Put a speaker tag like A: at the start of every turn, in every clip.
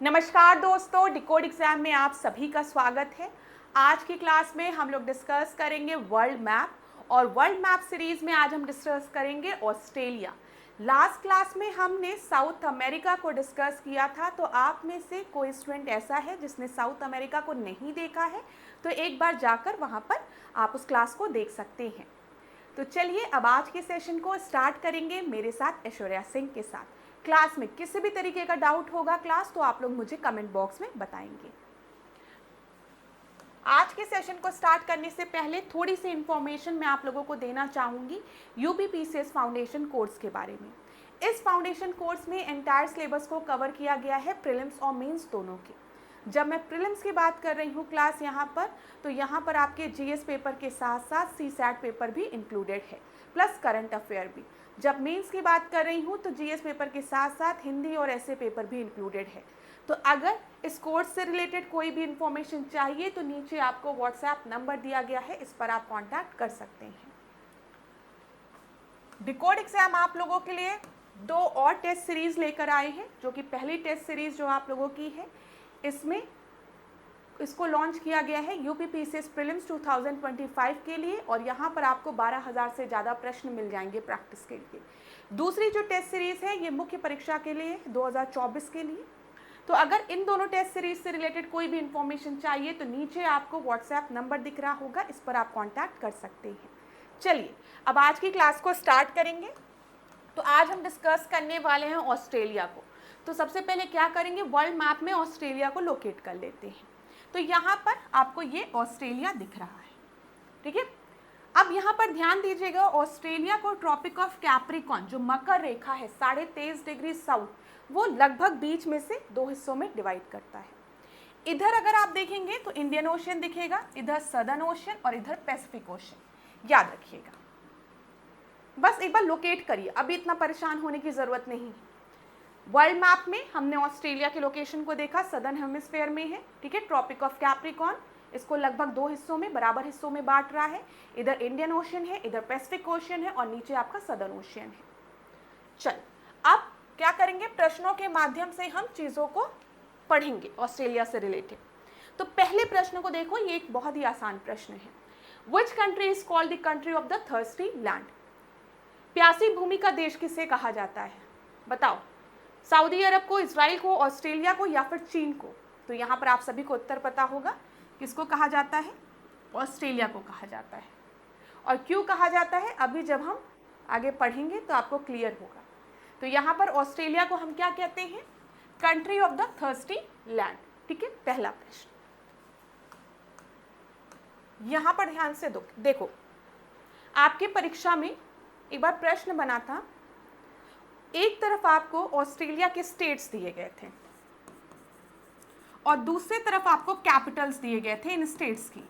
A: नमस्कार दोस्तों, decode exam में आप सभी का स्वागत है। आज की क्लास में हम लोग डिस्कस करेंगे वर्ल्ड मैप और वर्ल्ड मैप सीरीज में आज हम डिस्कस करेंगे ऑस्ट्रेलिया। लास्ट क्लास में हमने साउथ अमेरिका को डिस्कस किया था, तो आप में से कोई स्टूडेंट ऐसा है जिसने साउथ अमेरिका को नहीं देखा है तो एक बार जाकर वहाँ पर आप उस क्लास को देख सकते हैं। तो चलिए अब आज के सेशन को स्टार्ट करेंगे मेरे साथ ऐश्वर्या सिंह के साथ। क्लास में किसी भी तरीके का डाउट होगा क्लास तो आप लोग मुझे कमेंट बॉक्स में बताएंगे। आज के सेशन को स्टार्ट करने से पहले थोड़ी सी इंफॉर्मेशन मैं आप लोगों को देना चाहूँगी यूपीपीसीएस फाउंडेशन कोर्स के बारे में। इस फाउंडेशन कोर्स में एंटायर सिलेबस को कवर किया गया है, प्रीलिम्स और मेंस दोनों के। जब मैं प्रीलिम्स की बात कर रही हूँ क्लास यहाँ पर, तो यहाँ पर आपके जीएस पेपर के साथ साथ सीसैट पेपर भी इंक्लूडेड है, प्लस करंट अफेयर भी। जब मेंस की बात कर रही हूँ तो जीएस पेपर के साथ साथ हिंदी और ऐसे पेपर भी इंक्लूडेड है। तो अगर इस कोर्स से रिलेटेड कोई भी इंफॉर्मेशन चाहिए तो नीचे आपको व्हाट्सएप नंबर दिया गया है, इस पर आप कॉन्टैक्ट कर सकते हैं। डिकोड एग्जाम आप लोगों के लिए 2 और टेस्ट सीरीज लेकर आए हैं, जो कि पहली टेस्ट सीरीज जो आप लोगों की है इसमें इसको लॉन्च किया गया है यूपीपीसीएस प्रीलिम्स 2025 के लिए, और यहाँ पर आपको 12,000 से ज़्यादा प्रश्न मिल जाएंगे प्रैक्टिस के लिए। दूसरी जो टेस्ट सीरीज़ है ये मुख्य परीक्षा के लिए 2024 के लिए। तो अगर इन दोनों टेस्ट सीरीज से रिलेटेड कोई भी इंफॉर्मेशन चाहिए तो नीचे आपको व्हाट्सएप नंबर दिख रहा होगा, इस पर आप कॉन्टैक्ट कर सकते हैं। चलिए अब आज की क्लास को स्टार्ट करेंगे। तो आज हम डिस्कस करने वाले हैं ऑस्ट्रेलिया को। तो सबसे पहले क्या करेंगे, वर्ल्ड मैप में ऑस्ट्रेलिया को लोकेट कर लेते हैं। तो यहाँ पर आपको ये ऑस्ट्रेलिया दिख रहा है, ठीक है। अब यहाँ पर ध्यान दीजिएगा, ऑस्ट्रेलिया को ट्रॉपिक ऑफ कैप्रिकॉर्न जो मकर रेखा है 23.5 डिग्री साउथ, वो लगभग बीच में से 2 हिस्सों में डिवाइड करता है। इधर अगर आप देखेंगे तो इंडियन ओशन दिखेगा, इधर सदर्न ओशन और इधर पैसिफिक ओशन। याद रखिएगा, बस एक बार लोकेट करिए, अभी इतना परेशान होने की ज़रूरत नहीं। वर्ल्ड मैप में हमने ऑस्ट्रेलिया के लोकेशन को देखा, सदर्न हेमिस्फीयर में है, ठीक है। ट्रॉपिक ऑफ कैप्रिकॉर्न इसको लगभग 2 हिस्सों में, बराबर हिस्सों में बांट रहा है। इधर इंडियन ओशन है, इधर पैसिफिक ओशन है और नीचे आपका सदर्न ओशन है। चल अब क्या करेंगे, प्रश्नों के माध्यम से हम चीज़ों को पढ़ेंगे ऑस्ट्रेलिया से रिलेटेड। तो पहले प्रश्न को देखो, ये एक बहुत ही आसान प्रश्न है। विच country is called the country of the thirsty land? प्यासी भूमि का देश किसे कहा जाता है, बताओ। सऊदी अरब को, इजराइल को, ऑस्ट्रेलिया को या फिर चीन को? तो यहाँ पर आप सभी को उत्तर पता होगा, किसको कहा जाता है? ऑस्ट्रेलिया को कहा जाता है। और क्यों कहा जाता है अभी जब हम आगे पढ़ेंगे तो आपको क्लियर होगा। तो यहाँ पर ऑस्ट्रेलिया को हम क्या कहते हैं? Country of the thirsty land, ठीक है। पहला प्रश्न यहाँ पर ध्यान से देखो, आपके परीक्षा में एक बार प्रश्न बना था, एक तरफ आपको ऑस्ट्रेलिया के स्टेट्स दिए गए थे और दूसरी तरफ आपको कैपिटल्स दिए गए थे इन स्टेट्स की,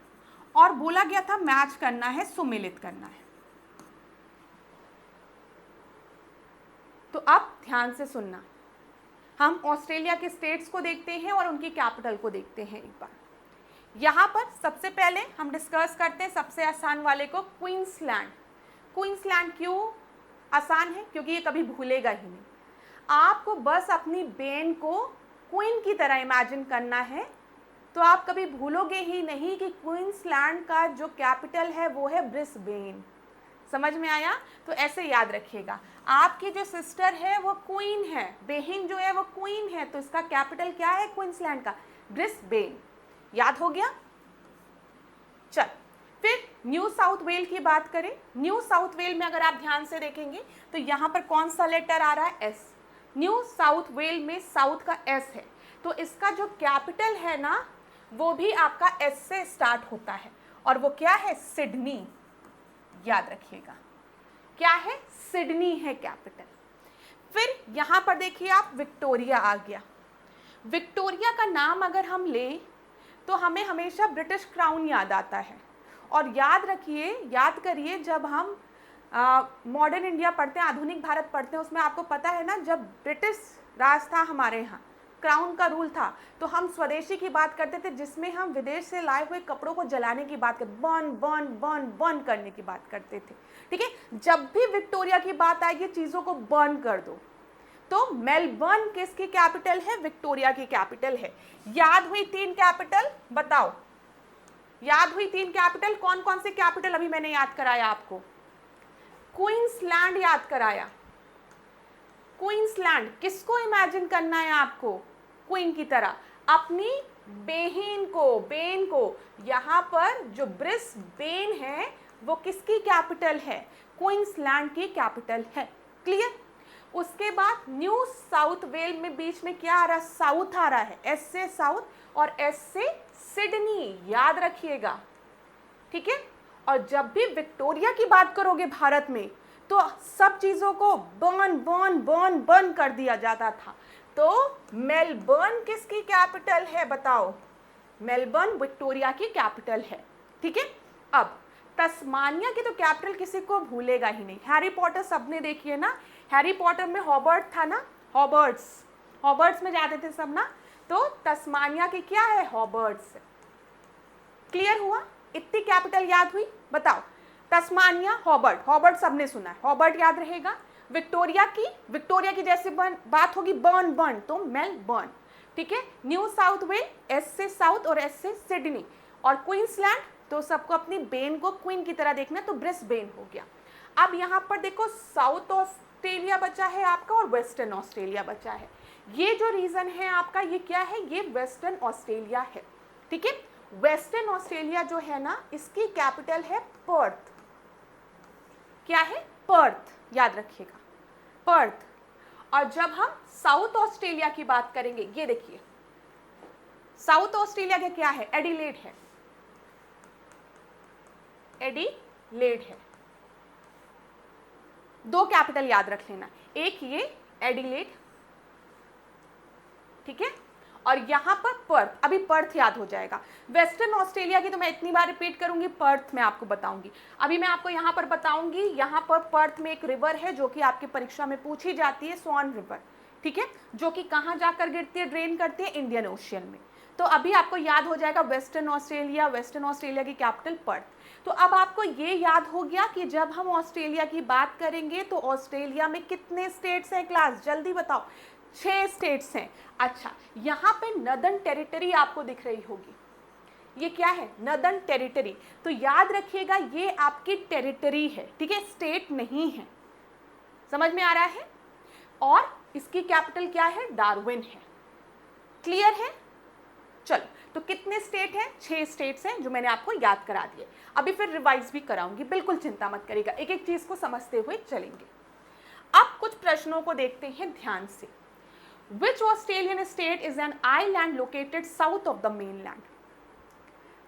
A: और बोला गया था मैच करना है, सुमेलित करना है। तो अब ध्यान से सुनना, हम ऑस्ट्रेलिया के स्टेट्स को देखते हैं और उनकी कैपिटल को देखते हैं एक बार। यहाँ पर सबसे पहले हम डिस्कस करते हैं सबसे आसान वाले को, क्वींसलैंड। क्वींसलैंड क्यों आसान है? क्योंकि ये कभी भूलेगा ही नहीं। आपको बस अपनी बेन को क्वीन की तरह इमेजिन करना है, तो आप कभी भूलोगे ही नहीं कि क्वींसलैंड का जो कैपिटल है वो है ब्रिस्बेन। समझ में आया? तो ऐसे याद रखिएगा, आपकी जो सिस्टर है वो क्वीन है, बहन जो है वो क्वीन है, तो इसका कैपिटल क्या है क्वींसलैंड का? ब्रिस्बेन। याद हो गया? चल फिर न्यू साउथ वेल की बात करें। न्यू साउथ वेल में अगर आप ध्यान से देखेंगे तो यहाँ पर कौन सा लेटर आ रहा है? एस। न्यू साउथ वेल में साउथ का एस है, तो इसका जो कैपिटल है ना वो भी आपका एस से स्टार्ट होता है, और वो क्या है? सिडनी। याद रखिएगा, क्या है? सिडनी है कैपिटल। फिर यहाँ पर देखिए आप, विक्टोरिया आ गया। विक्टोरिया का नाम अगर हम लें तो हमें हमेशा ब्रिटिश क्राउन याद आता है, और याद रखिए, याद करिए, जब हम मॉडर्न इंडिया पढ़ते हैं, आधुनिक भारत पढ़ते हैं, उसमें आपको पता है ना, जब ब्रिटिश राज था हमारे यहाँ, क्राउन का रूल था, तो हम स्वदेशी की बात करते थे, जिसमें हम विदेश से लाए हुए कपड़ों को जलाने की बात करते, बर्न बर्न बर्न बर्न करने की बात करते थे, ठीक है। जब भी विक्टोरिया की बात आएगी, चीज़ों को बर्न कर दो। तो मेलबर्न किसकी कैपिटल है? विक्टोरिया की कैपिटल है। याद हुई 3 कैपिटल? बताओ, याद हुई 3 कैपिटल? कौन कौन से कैपिटल अभी मैंने याद कराया आपको? क्वींसलैंड याद कराया। क्वींसलैंड किसको इमेजिन करना है आपको? क्वीन की तरह, अपनी बेन को। यहाँ पर जो ब्रिस्बेन है वो किसकी कैपिटल है? क्वींसलैंड की कैपिटल है। क्लियर? उसके बाद न्यू साउथ वेल में बीच में क्या आ रहा है? साउथ आ रहा है, एस से साउथ और एस से सिडनी, याद रखिएगा। ठीक है? और जब भी विक्टोरिया की बात करोगे भारत में तो सब चीजों को बर्न कर दिया जाता था। तो मेलबर्न किसकी कैपिटल है? बताओ। मेलबर्न विक्टोरिया की कैपिटल है। ठीक है? अब तस्मानिया की तो कैपिटल किसी को भूलेगा ही नहीं। हैरी पॉटर सबने देखी है ना? हैरी पॉटर में हॉबर्ट था ना, हॉबर्ट्स में जाते थे सब ना, तो तस्मानिया की क्या है? हॉबर्ट्स। क्लियर हुआ? इतनी कैपिटल याद हुई? बताओ। तस्मानिया, हॉबर्ट सबने सुना है, हॉबर्ट याद रहेगा। विक्टोरिया की जैसे बात होगी बर्न, तो मेलबर्न। ठीक है? न्यू साउथ वेल, एस से साउथ और एस से सिडनी। और क्वींसलैंड तो सबको अपनी बेन को क्वीन की तरह देखना, तो ब्रिस्बेन हो गया। अब यहाँ पर देखो, साउथ ऑस्ट्रेलिया बचा है आपका और वेस्टर्न ऑस्ट्रेलिया बचा है। ये जो रीजन है आपका, ये क्या है? ये वेस्टर्न ऑस्ट्रेलिया है। ठीक है? वेस्टर्न ऑस्ट्रेलिया जो है ना, इसकी कैपिटल है पर्थ। क्या है? पर्थ, याद रखिएगा, पर्थ। और जब हम साउथ ऑस्ट्रेलिया की बात करेंगे, ये देखिए, साउथ ऑस्ट्रेलिया का क्या है? एडिलेड है, एडिलेड है। 2 कैपिटल याद रख लेना, एक ये एडिलेड, ठीक है, और यहां पर पर्थ। अभी पर्थ याद हो जाएगा। वेस्टर्न ऑस्ट्रेलिया की तो मैं इतनी बार रिपीट करूंगी, पर्थ में आपको बताऊंगी। अभी मैं आपको यहां पर बताऊंगी, यहां पर पर्थ में एक रिवर है जो कि आपकी परीक्षा में पूछी जाती है, स्वान रिवर। ठीक है? जो कि कहां जाकर गिरती है, ड्रेन करती है? इंडियन ओशियन में। तो अभी आपको याद हो जाएगा वेस्टर्न ऑस्ट्रेलिया की कैपिटल पर्थ। तो अब आपको ये याद हो गया कि जब हम ऑस्ट्रेलिया की बात करेंगे तो ऑस्ट्रेलिया में कितने स्टेट्स हैं क्लास? जल्दी बताओ। 6 स्टेट्स हैं। अच्छा, यहाँ पे नदर्न टेरिटरी आपको दिख रही होगी, ये क्या है? Northern territory. तो याद रखिएगा ये आपकी टेरिटरी है, ठीक है, स्टेट नहीं है। समझ में आ रहा है? और इसकी कैपिटल क्या है? डार्विन है। क्लियर है? चलो, तो कितने स्टेट हैं? 6 स्टेट्स हैं जो मैंने आपको याद करा दिए। अभी फिर रिवाइज भी कराऊंगी, बिल्कुल चिंता मत करिएगा, एक एक चीज को समझते हुए चलेंगे। अब कुछ प्रश्नों को देखते हैं ध्यान से। Which Australian state is an island located south of the mainland?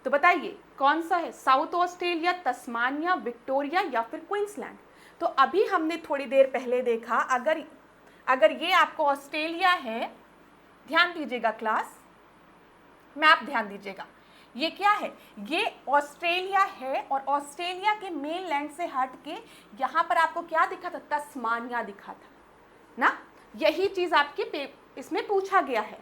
A: तो बताइए कौन सा है? साउथ ऑस्ट्रेलिया, तस्मानिया, विक्टोरिया या फिर क्वींसलैंड? तो अभी हमने थोड़ी देर पहले देखा, अगर ये आपको ऑस्ट्रेलिया है, ध्यान दीजिएगा क्लास में, आप ध्यान दीजिएगा, ये क्या है? ये ऑस्ट्रेलिया है और ऑस्ट्रेलिया के मेनलैंड से हट के यहाँ पर आपको क्या दिखा था? तस्मानिया दिखा था ना। यही चीज आपके इसमें पूछा गया है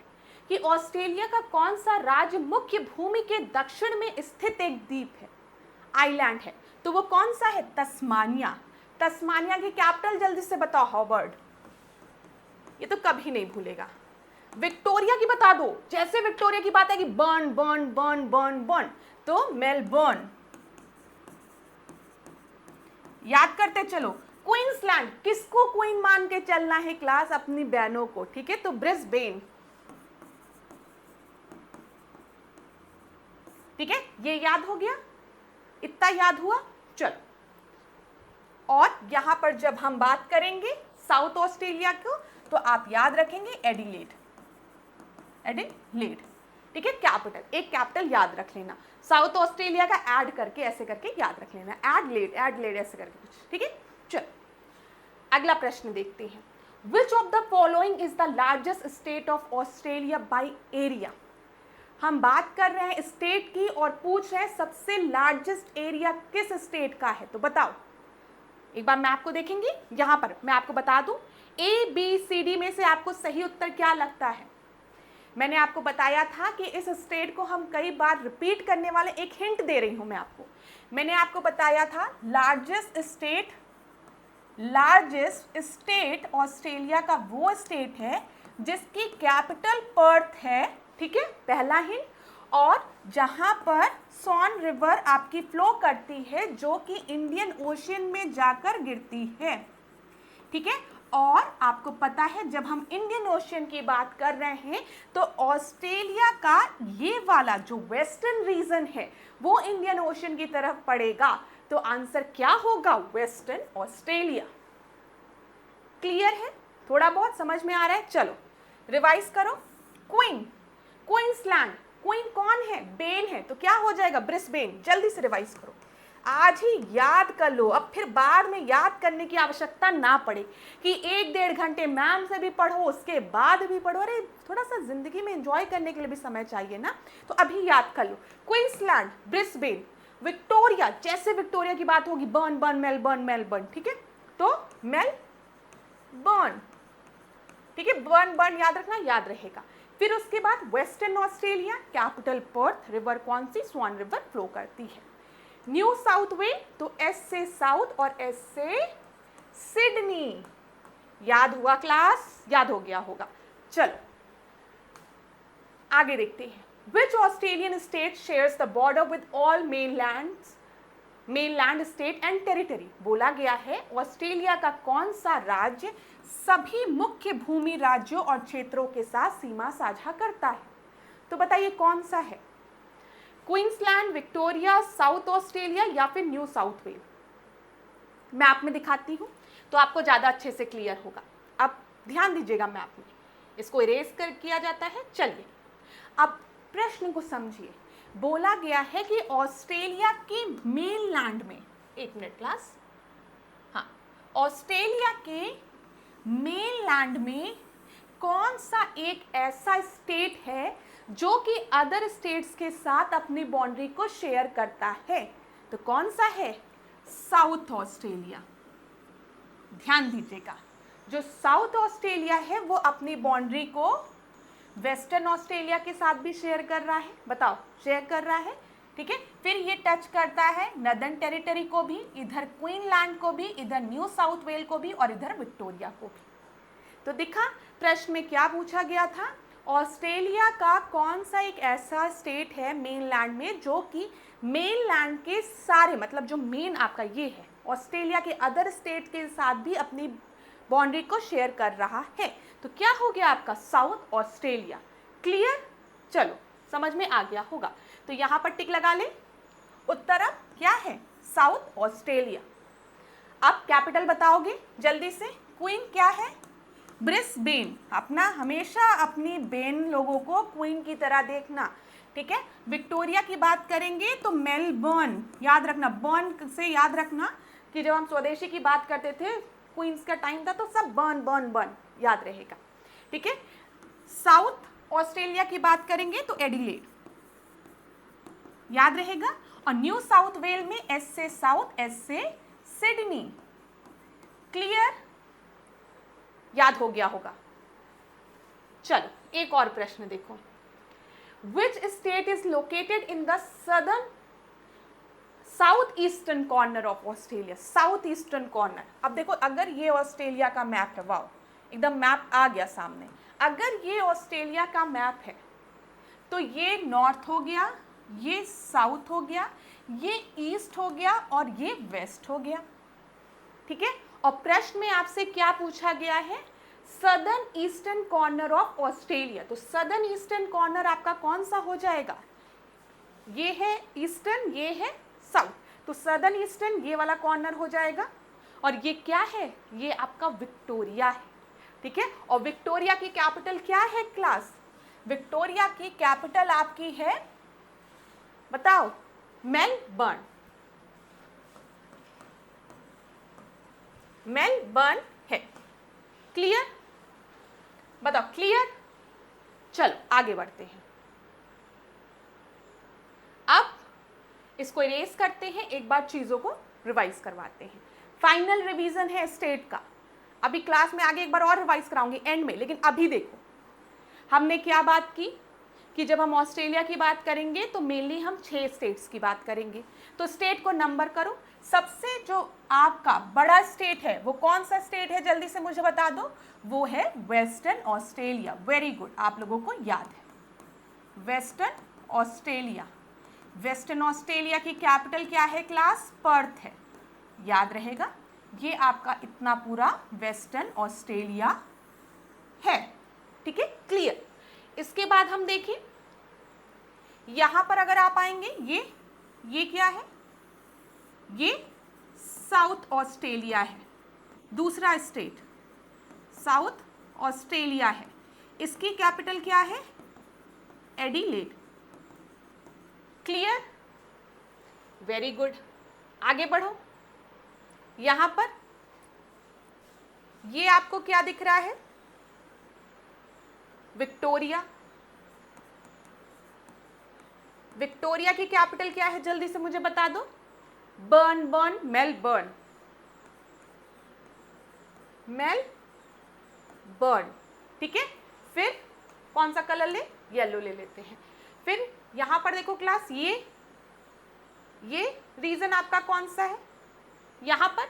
A: कि ऑस्ट्रेलिया का कौन सा राज्य मुख्य भूमि के दक्षिण में स्थित एक द्वीप है, आइलैंड है, तो वो कौन सा है? तस्मानिया। तस्मानिया की कैपिटल जल्दी से बताओ। हॉबर्ट। ये तो कभी नहीं भूलेगा। विक्टोरिया की बता दो, जैसे विक्टोरिया की बात है कि बर्न, तो मेलबर्न। याद करते चलो। क्वींसलैंड, किसको क्वीन मान के चलना है क्लास? अपनी बहनों को, ठीक है, तो ब्रिस्बेन। ठीक है, ये याद हो गया, इतना याद हुआ। चलो, और यहां पर जब हम बात करेंगे साउथ ऑस्ट्रेलिया को, तो आप याद रखेंगे एडिलेड। ठीक है, कैपिटल, एक कैपिटल याद रख लेना। साउथ ऑस्ट्रेलिया का ऐड करके ऐसे करके याद रख लेना, एडलेड ऐसे करके कुछ। ठीक है, चलो अगला प्रश्न देखते हैं। Which of the following is the largest state of Australia by area? हम बात कर रहे हैं स्टेट की और पूछ रहे हैं सबसे लार्जेस्ट एरिया किस स्टेट का है, तो बताओ। एक बार मैप को देखेंगे, यहां पर मैं आपको बता दूं, ABCD में से आपको सही उत्तर क्या लगता है? मैंने आपको बताया था कि इस स्टेट को हम कई बार रिपीट करने वाले, एक हिंट दे रही हूं मैं आपको। मैंने आपको बताया था largest state largest state Australia का वो स्टेट है जिसकी कैपिटल पर्थ है, ठीक है, पहला हिंट, और जहां पर सॉन रिवर आपकी फ्लो करती है जो कि इंडियन ओशियन में जाकर गिरती है, ठीक है। और आपको पता है जब हम इंडियन ओशियन की बात कर रहे हैं तो ऑस्ट्रेलिया का ये वाला जो वेस्टर्न रीजन है वो इंडियन ओशियन की तरफ पड़ेगा, तो आंसर क्या होगा? Western Australia. क्लियर है? थोड़ा बहुत समझ में आ रहा है? चलो रिवाइज करो। क्वीन, क्वींसलैंड, क्वीन कौन है? बेन है, तो क्या हो जाएगा? ब्रिस्बेन। जल्दी से रिवाइज करो, आज ही याद कर लो, अब फिर बाद में याद करने की आवश्यकता ना पड़े कि 1-1.5 घंटे मैम से भी पढ़ो उसके बाद भी पढ़ो। अरे थोड़ा सा जिंदगी में एंजॉय करने के लिए भी समय चाहिए ना, तो अभी याद कर लो। क्वींसलैंड, ब्रिस्बेन, विक्टोरिया, जैसे विक्टोरिया की बात होगी बर्न बर्न मेलबर्न मेलबर्न, ठीक है, तो मेलबर्न, ठीक है, बर्न बर्न याद रखना, याद रहेगा। फिर उसके बाद western Australia, capital Perth, river कौन सी? स्वान रिवर फ्लो करती है। न्यू साउथ वेल, तो एस से साउथ और एस से सिडनी। याद हुआ क्लास? याद हो गया होगा। चलो आगे देखते हैं। Which Australian state shares the border with all mainland state and territory? बोला गया है ऑस्ट्रेलिया का कौन सा राज्य सभी मुख्य भूमि राज्यों और क्षेत्रों के साथ सीमा साझा करता है? तो बताइए कौन सा है? क्वींसलैंड, विक्टोरिया, साउथ ऑस्ट्रेलिया या फिर न्यू साउथ वेल? मैप में दिखाती हूं तो आपको ज्यादा अच्छे से क्लियर होगा। अब ध्यान दीजिएगा, मैप में इसको इरेज कर किया जाता है। चलिए अब प्रश्न को समझिए। बोला गया है कि ऑस्ट्रेलिया के मेनलैंड में, एक मिनट क्लास, हाँ, ऑस्ट्रेलिया के मेनलैंड में कौन सा एक ऐसा स्टेट है जो कि अदर स्टेट्स के साथ अपनी बाउंड्री को शेयर करता है? तो कौन सा है? South Australia. ध्यान दीजिएगा, जो साउथ ऑस्ट्रेलिया है वो अपनी बाउंड्री को वेस्टर्न ऑस्ट्रेलिया के साथ भी शेयर कर रहा है। बताओ, शेयर कर रहा है, ठीक है। फिर ये टच करता है नदर्न टेरिटरी को भी, इधर क्वीनलैंड को भी, इधर न्यू साउथ वेल को भी और इधर विक्टोरिया को भी। तो दिखा प्रश्न में क्या पूछा गया था? ऑस्ट्रेलिया का कौन सा एक ऐसा स्टेट है मेनलैंड में जो कि मेनलैंड के सारे, मतलब जो मेन आपका ये है, ऑस्ट्रेलिया के अदर स्टेट के साथ भी अपनी बाउंड्री को शेयर कर रहा है। तो क्या हो गया आपका? South Australia. क्लियर? चलो समझ में आ गया होगा, तो यहां पर टिक लगा ले। उत्तर क्या है? South Australia. अब कैपिटल बताओगे जल्दी से। क्वीन क्या है? ब्रिस्बेन। अपना हमेशा अपनी बेन लोगों को क्वीन की तरह देखना, ठीक है। विक्टोरिया की बात करेंगे तो मेलबर्न, याद रखना, बर्न से याद रखना कि जब हम स्वदेशी की बात करते थे, क्वींस का टाइम था, तो सब बर्न बर्न बर्न याद रहेगा, ठीक है। साउथ ऑस्ट्रेलिया की बात करेंगे तो एडिलेड याद रहेगा, और न्यू साउथ वेल में एस से साउथ, एस से सिडनी। क्लियर? याद हो गया होगा। चलो एक और प्रश्न देखो। Which state is located in the southern south eastern corner of Australia? South eastern corner. अब देखो, अगर ये ऑस्ट्रेलिया का मैप है, वाओ एकदम मैप आ गया सामने। अगर ये ऑस्ट्रेलिया का मैप है तो ये नॉर्थ हो गया, ये साउथ हो गया, ये ईस्ट हो गया और ये वेस्ट हो गया, ठीक है। और प्रश्न में आपसे क्या पूछा गया है? Southern eastern corner of Australia. तो सदर्न ईस्टर्न कॉर्नर आपका कौन सा हो जाएगा? ये है ईस्टर्न, ये है साउथ, तो सदर्न ईस्टर्न ये वाला कॉर्नर हो जाएगा। और ये क्या है? ये आपका विक्टोरिया है, ठीक है। और विक्टोरिया की कैपिटल क्या है क्लास? विक्टोरिया की कैपिटल आपकी है, बताओ, मेलबर्न। मेलबर्न है। क्लियर? बताओ क्लियर? चलो आगे बढ़ते हैं। अब इसको इरेज करते हैं, एक बार चीजों को रिवाइज करवाते हैं। फाइनल रिवीजन है स्टेट का। अभी क्लास में आगे एक बार और रिवाइज कराऊंगी एंड में, लेकिन अभी देखो हमने क्या बात की कि जब हम ऑस्ट्रेलिया की बात करेंगे तो मेनली हम 6 स्टेट्स की बात करेंगे। तो स्टेट को नंबर करो। सबसे जो आपका बड़ा स्टेट है वो कौन सा स्टेट है, जल्दी से मुझे बता दो। वो है वेस्टर्न ऑस्ट्रेलिया। वेरी गुड, आप लोगों को याद है वेस्टर्न ऑस्ट्रेलिया। वेस्टर्न ऑस्ट्रेलिया की कैपिटल क्या है क्लास, पर्थ है, याद रहेगा। ये आपका इतना पूरा वेस्टर्न ऑस्ट्रेलिया है, ठीक है, क्लियर। इसके बाद हम देखें, यहां पर अगर आप आएंगे, ये क्या है, ये साउथ ऑस्ट्रेलिया है, दूसरा स्टेट साउथ ऑस्ट्रेलिया है। इसकी कैपिटल क्या है, एडिलेड। Clear, very good. आगे बढ़ो, यहां पर ये आपको क्या दिख रहा है, विक्टोरिया। विक्टोरिया की कैपिटल क्या है, जल्दी से मुझे बता दो। बर्न, मेलबर्न, मेलबर्न, ठीक है। फिर कौन सा कलर ले, येलो ले लेते हैं। फिर यहां पर देखो क्लास, ये रीजन आपका कौन सा है यहां पर,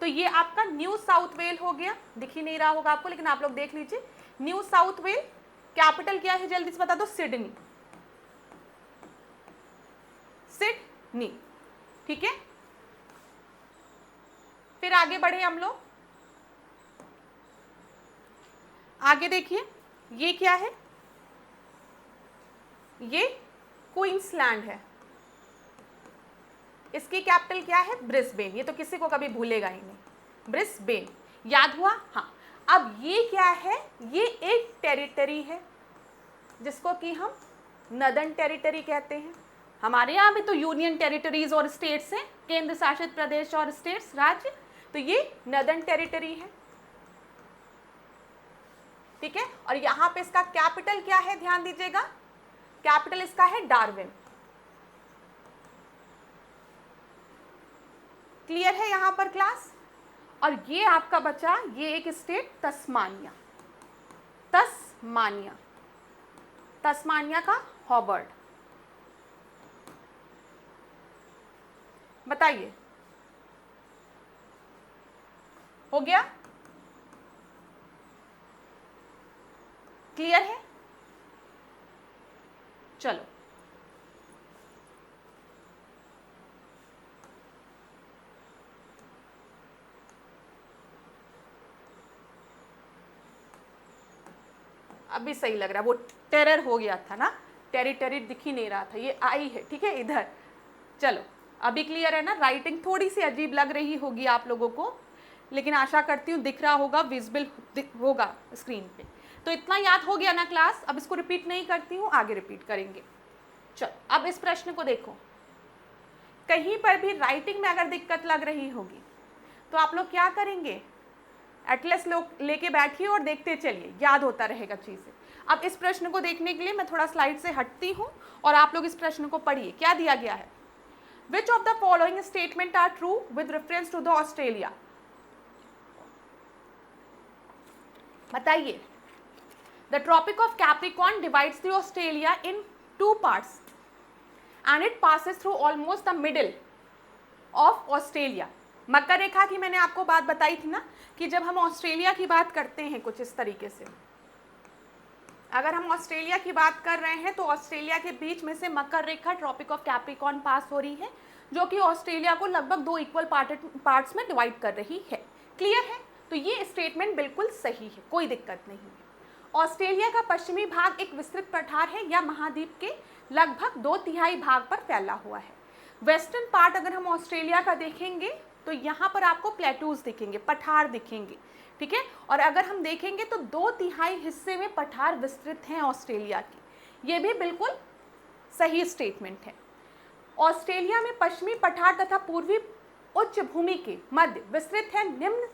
A: तो ये आपका न्यू साउथ वेल हो गया। दिख ही नहीं रहा होगा आपको, लेकिन आप लोग देख लीजिए। न्यू साउथ वेल, कैपिटल क्या है, जल्दी से बता दो। सिडनी, सिडनी, ठीक है। फिर आगे बढ़े हम लोग, आगे देखिए, ये क्या है, ये क्वींसलैंड है। इसकी कैपिटल क्या है, ब्रिस्बेन। ये तो किसी को कभी भूलेगा ही नहीं, ब्रिस्बेन, याद हुआ। हाँ, अब ये क्या है, ये एक टेरिटरी है जिसको कि हम नदर्न टेरिटरी कहते हैं। हमारे यहाँ भी तो यूनियन टेरिटरीज और स्टेट्स हैं, केंद्र शासित प्रदेश और स्टेट्स, राज्य। तो ये नदर्न टेरिटरी है, ठीक है। और यहाँ पे इसका कैपिटल क्या है, ध्यान दीजिएगा, कैपिटल इसका है डार्विन। क्लियर है यहाँ पर क्लास। और ये आपका बचा, ये एक स्टेट तस्मानिया, तस्मानिया, तस्मानिया का हॉबर्ट। बताइए, हो गया, क्लियर है। चलो, अभी सही लग रहा है, वो टेरर हो गया था ना, टेरिटरी दिख ही नहीं रहा था, ये आई है, ठीक है, इधर। चलो, अभी क्लियर है ना। राइटिंग थोड़ी सी अजीब लग रही होगी आप लोगों को, लेकिन आशा करती हूँ दिख रहा होगा, विजिबल होगा स्क्रीन पे। तो इतना याद हो गया ना क्लास। अब इसको रिपीट नहीं करती हूँ, आगे रिपीट करेंगे। चलो, अब इस प्रश्न को देखो। कहीं पर भी राइटिंग में अगर दिक्कत लग रही होगी तो आप लोग क्या करेंगे, एटलस लोग लेके बैठिए और देखते चलिए, याद होता रहेगा चीज़ें। अब इस प्रश्न को देखने के लिए मैं थोड़ा स्लाइड से हटती हूँ और आप लोग इस प्रश्न को पढ़िए। क्या दिया गया है, which of the following statement are true with reference to the Australia. बताइए। The Tropic of Capricorn divides the Australia in two parts and it passes through almost the middle of Australia. मकर रेखा की मैंने आपको बात बताई थी ना, कि जब हम ऑस्ट्रेलिया की बात करते हैं कुछ इस तरीके से, अगर हम ऑस्ट्रेलिया की बात कर रहे हैं तो ऑस्ट्रेलिया के बीच में से मकर रेखा ट्रॉपिक ऑफ कैप्रिकॉर्न पास हो रही है, जो कि ऑस्ट्रेलिया को लगभग 2 इक्वल पार्ट्स में डिवाइड कर रही है। क्लियर है। तो ये स्टेटमेंट बिल्कुल सही है, कोई दिक्कत नहीं है। ऑस्ट्रेलिया का पश्चिमी भाग एक विस्तृत पठार है या महाद्वीप के लगभग 2/3 भाग पर फैला हुआ है। वेस्टर्न पार्ट अगर हम ऑस्ट्रेलिया का देखेंगे तो यहाँ पर आपको प्लेटूज दिखेंगे, पठार दिखेंगे, ठीक है। और अगर हम देखेंगे तो 2/3 हिस्से में पठार विस्तृत हैं ऑस्ट्रेलिया की। ये भी बिल्कुल सही स्टेटमेंट है। ऑस्ट्रेलिया में पश्चिमी पठार तथा पूर्वी उच्च भूमि के मध्य विस्तृत है निम्न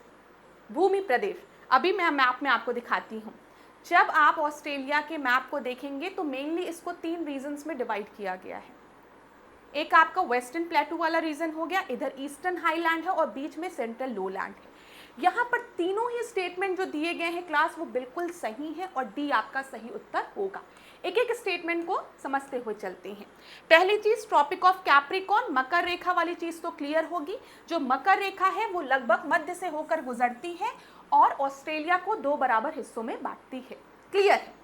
A: भूमि प्रदेश। अभी मैं मैप में आपको दिखाती हूँ। जब आप ऑस्ट्रेलिया के मैप को देखेंगे तो मेनली इसको 3 रीजन्स में डिवाइड किया गया है। एक आपका वेस्टर्न प्लेटू वाला रीजन हो गया, इधर ईस्टर्न हाईलैंड है और बीच में सेंट्रल लोलैंड है। यहाँ पर तीनों ही स्टेटमेंट जो दिए गए हैं क्लास वो बिल्कुल सही है और डी आपका सही उत्तर होगा। एक एक स्टेटमेंट को समझते हुए चलते हैं। पहली चीज, ट्रॉपिक ऑफ कैप्रिकॉर्न, मकर रेखा वाली चीज तो क्लियर होगी। जो मकर रेखा है वो लगभग मध्य से होकर गुजरती है और ऑस्ट्रेलिया को 2 बराबर हिस्सों में बांटती है। क्लियर है।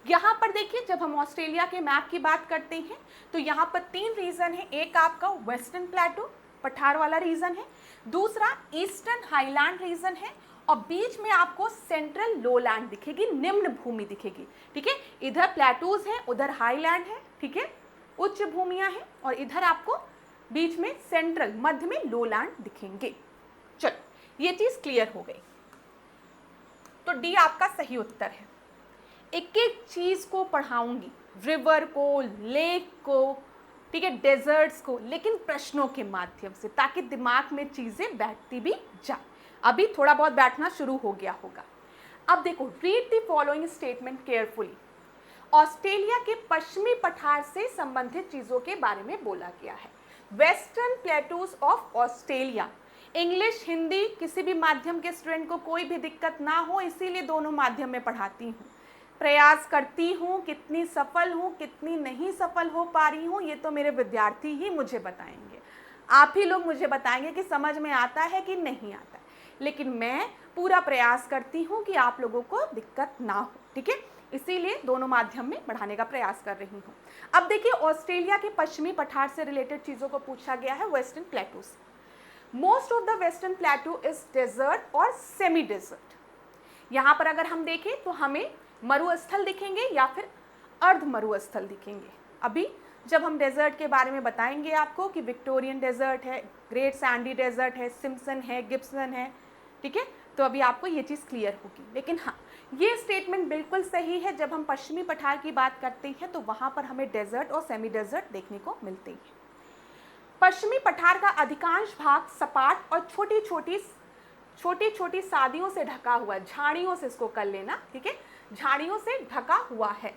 A: यहाँ पर देखिए, जब हम ऑस्ट्रेलिया के मैप की बात करते हैं तो यहाँ पर 3 रीजन है। एक आपका वेस्टर्न प्लेटो पठार वाला रीजन है, दूसरा ईस्टर्न हाईलैंड रीजन है और बीच में आपको सेंट्रल लोलैंड दिखेगी, निम्न भूमि दिखेगी। ठीक है, इधर प्लेटूज है, उधर हाईलैंड है। ठीक है, उच्च भूमियां हैं और इधर आपको बीच में सेंट्रल मध्य में लोलैंड दिखेंगे। चलो, ये चीज क्लियर हो गई, तो डी आपका सही उत्तर है। एक एक चीज को पढ़ाऊंगी, रिवर को, लेक को, ठीक है, डेजर्ट्स को, लेकिन प्रश्नों के माध्यम से, ताकि दिमाग में चीजें बैठती भी जाए। अभी थोड़ा बहुत बैठना शुरू हो गया होगा। अब देखो, read the following statement carefully. Australia के पश्चिमी पठार से संबंधित चीजों के बारे में बोला गया है। Western plateaus of Australia, English Hindi किसी भी माध्यम के स्टूडेंट को कोई भी दिक्कत ना हो, इसीलिए दोनों माध्यम में पढ़ाती हूँ। प्रयास करती हूँ, कितनी सफल हूँ कितनी नहीं सफल हो पा रही हूँ ये तो मेरे विद्यार्थी ही मुझे बताएंगे। आप ही लोग मुझे बताएंगे कि समझ में आता है कि नहीं आता है, लेकिन मैं पूरा प्रयास करती हूँ कि आप लोगों को दिक्कत ना हो। ठीक है, इसीलिए दोनों माध्यम में पढ़ाने का प्रयास कर रही हूँ। अब देखिए, ऑस्ट्रेलिया के पश्चिमी पठार से रिलेटेड चीज़ों को पूछा गया है। Western plateaus, most of the western plateau is desert और सेमी डेजर्ट। यहाँ पर अगर हम देखें तो हमें मरुस्थल दिखेंगे या फिर अर्ध मरुस्थल दिखेंगे। अभी जब हम डेजर्ट के बारे में बताएंगे आपको कि विक्टोरियन डेजर्ट है, ग्रेट सैंडी डेजर्ट है, सिम्पसन है, गिब्सन है, ठीक है, तो अभी आपको ये चीज़ क्लियर होगी। लेकिन हाँ, ये स्टेटमेंट बिल्कुल सही है। जब हम पश्चिमी पठार की बात करते हैं तो वहाँ पर हमें डेजर्ट और सेमी डेजर्ट देखने को मिलते हैं। पश्चिमी पठार का अधिकांश भाग सपाट और छोटी छोटी सादियों से ढका हुआ है। झाड़ियों से इसको कर लेना, ठीक है, झाड़ियों से ढका हुआ है।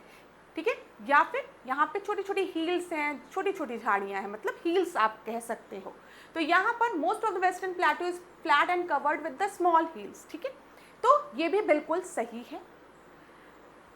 A: ठीक है, या फिर यहाँ पे छोटी छोटी हील्स हैं, छोटी छोटी झाड़ियाँ हैं, मतलब हील्स आप कह सकते हो। तो यहाँ पर most of the western plateau is flat and covered with the small hills. ठीक है, तो ये भी बिल्कुल सही है।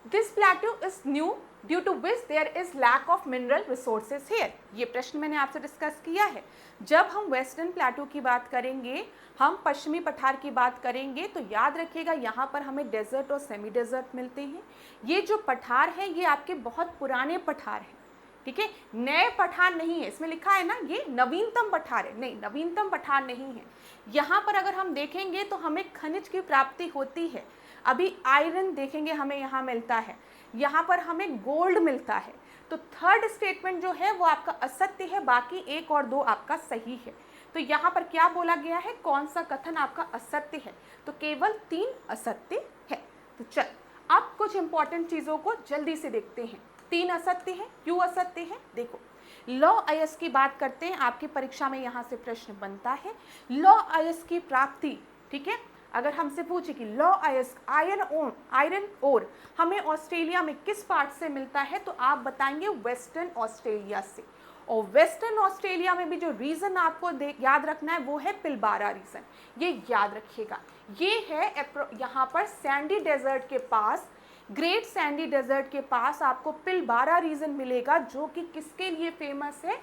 A: This plateau is new due to which there is lack of mineral resources here. ये प्रश्न मैंने आपसे डिस्कस किया है। जब हम वेस्टर्न प्लेटू की बात करेंगे, हम पश्चिमी पठार की बात करेंगे, तो याद रखिएगा यहाँ पर हमें डेजर्ट और सेमी डेजर्ट मिलते हैं। ये जो पठार है ये आपके बहुत पुराने पठार हैं। ठीक है, नए पठार नहीं है। इसमें लिखा है ना ये नवीनतम पठार है, नहीं, नवीनतम पठार नहीं है। यहाँ पर अगर हम देखेंगे तो हमें खनिज की प्राप्ति होती है। अभी आयरन देखेंगे हमें यहाँ मिलता है, यहाँ पर हमें गोल्ड मिलता है। तो थर्ड स्टेटमेंट जो है वो आपका असत्य है, बाकी 1 और 2 आपका सही है। तो यहाँ पर क्या बोला गया है, कौन सा कथन आपका असत्य है, तो केवल 3 असत्य है। तो चल, अब कुछ इंपॉर्टेंट चीज़ों को जल्दी से देखते हैं। 3 असत्य है, क्यों असत्य है, देखो। लॉ अयस्क की बात करते हैं, आपकी परीक्षा में यहाँ से प्रश्न बनता है। लॉ अयस्क की प्राप्ति, ठीक है, अगर हमसे पूछे कि लॉ अयस्क आयरन ओर हमें ऑस्ट्रेलिया में किस पार्ट से मिलता है, तो आप बताएंगे वेस्टर्न ऑस्ट्रेलिया से। और वेस्टर्न ऑस्ट्रेलिया में भी जो रीजन आपको याद रखना है वो है पिलबारा रीजन। ये याद रखिएगा, ये है यहाँ पर सैंडी डेजर्ट के पास, ग्रेट सैंडी डेजर्ट के पास आपको पिलबारा रीजन मिलेगा, जो कि किसके लिए फेमस है,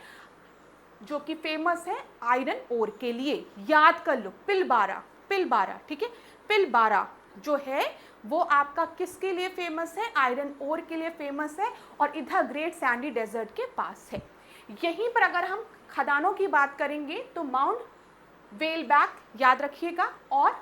A: जो कि फेमस है आयरन ओर के लिए। याद कर लो, पिलबारा, ठीक है, पिलबारा जो है वो आपका किसके लिए फेमस है, आयरन ओर के लिए फेमस है, और इधर ग्रेट सैंडी डेजर्ट के पास है। यहीं पर अगर हम खदानों की बात करेंगे तो माउंट वेलबैक याद रखिएगा और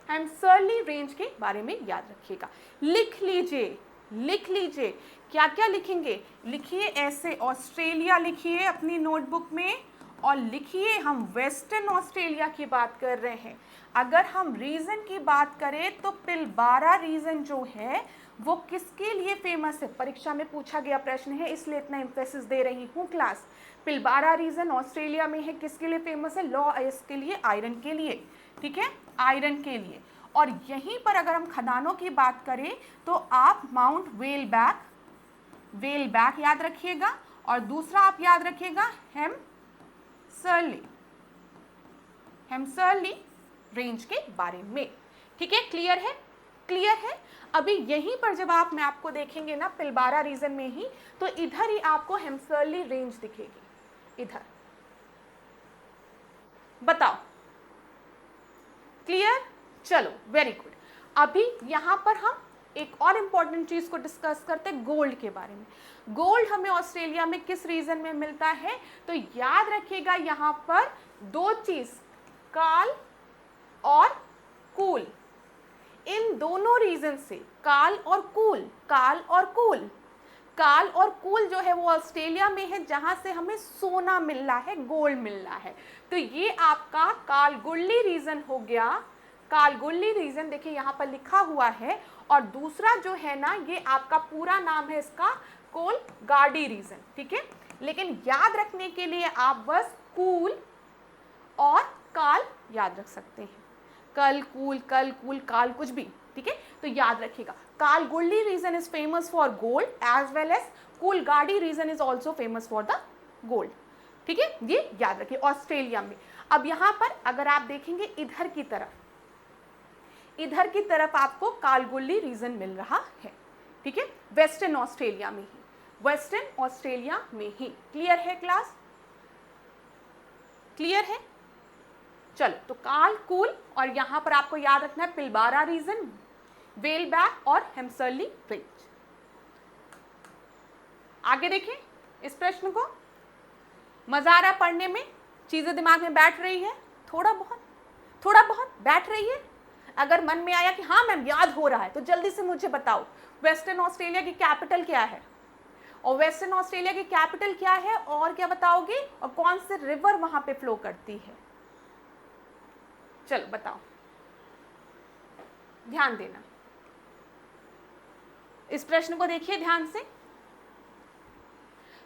A: हैम्सरली रेंज के बारे में याद रखिएगा। लिख लीजिए क्या क्या लिखेंगे, लिखिए ऐसे ऑस्ट्रेलिया लिखिए अपनी नोटबुक में, और लिखिए हम वेस्टर्न ऑस्ट्रेलिया की बात कर रहे हैं। अगर हम रीजन की बात करें तो पिलबारा रीजन जो है वो किसके लिए फेमस है, परीक्षा में पूछा गया प्रश्न है, इसलिए इतना एम्फेसिस दे रही हूँ क्लास। पिलबारा रीजन ऑस्ट्रेलिया में है, किसके लिए फेमस है, लॉ अयस्क के लिए, आयरन के लिए, ठीक है, आयरन के लिए। और यहीं पर अगर हम खदानों की बात करें तो आप माउंट वेलबैक याद रखिएगा, और दूसरा आप याद रखिएगा हैम्सरली रेंज के बारे में। ठीक है, क्लियर है? क्लियर है। अभी यहीं पर जब आप मैप को देखेंगे ना पिलबारा रीजन में ही, तो इधर ही आपको हेम्सवर्ली रेंज दिखेगी, इधर। बताओ, क्लियर? चलो, वेरी गुड। अभी यहां पर हम एक और इंपॉर्टेंट चीज को डिस्कस करते हैं, गोल्ड के बारे में। गोल्ड हमें ऑस्ट्रेलिया में किस रीजन में मिलता है? तो याद रखिएगा यहां पर दो चीज, काल और कूल, इन दोनों रीजन से, काल और कूल, काल और कूल, काल और कूल जो है वो ऑस्ट्रेलिया में है, जहां से हमें सोना मिल रहा है, गोल्ड मिल रहा है। तो ये आपका कालगुल्ली रीजन हो गया। कालगुल्ली रीजन देखिए यहाँ पर लिखा हुआ है, और दूसरा जो है ना, ये आपका पूरा नाम है इसका कोलगार्डी रीजन। ठीक है, लेकिन याद रखने के लिए आप बस कूल और काल याद रख सकते हैं। कल कूल, काल, कुछ भी। ठीक है, तो याद रखिएगा Kalgoorlie region is famous for gold as well as Coolgardie region is also famous for the gold. ठीक है, ये याद रखिए ऑस्ट्रेलिया में। अब यहां पर अगर आप देखेंगे इधर की तरफ आपको कालगुल्ली रीजन मिल रहा है। ठीक है, वेस्टर्न ऑस्ट्रेलिया में ही, वेस्टर्न ऑस्ट्रेलिया में ही। क्लियर है क्लास? क्लियर है? चलो, तो काल, कूल, और यहां पर आपको याद रखना है पिलबारा रीजन, वेलबैक और हेम्सवर्ली रेंज। आगे देखें इस प्रश्न को। मजा आ रहा है पढ़ने में? चीजें दिमाग में बैठ रही है? थोड़ा बहुत बैठ रही है? अगर मन में आया कि हाँ मैम याद हो रहा है, तो जल्दी से मुझे बताओ वेस्टर्न ऑस्ट्रेलिया की कैपिटल क्या है, और वेस्टर्न ऑस्ट्रेलिया की कैपिटल क्या है, और क्या बताओगे, और कौन से रिवर वहां पे फ्लो करती है? चलो बताओ, ध्यान देना, इस प्रश्न को देखिए ध्यान से।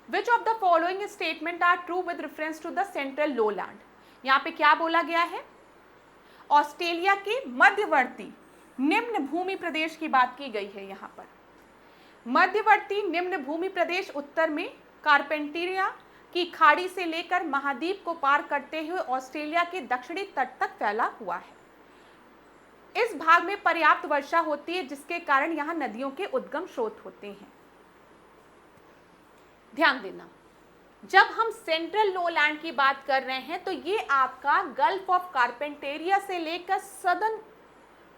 A: Which of the following statement are true with reference to the central lowland? यहाँ पे क्या बोला गया है? ऑस्ट्रेलिया के मध्यवर्ती निम्न भूमि प्रदेश की बात की गई है। यहाँ पर मध्यवर्ती निम्न भूमि प्रदेश उत्तर में कारपेंटिरिया की खाड़ी से लेकर महाद्वीप को पार करते हुए ऑस्ट्रेलिया के दक्षिणी तट तक फैला हुआ है। इस भाग में पर्याप्त वर्षा होती है, जिसके कारण यहाँ नदियों के उद्गम स्रोत होते हैं। ध्यान देना, जब हम सेंट्रल लोलैंड की बात कर रहे हैं तो ये आपका गल्फ ऑफ कारपेंटेरिया से लेकर सदर्न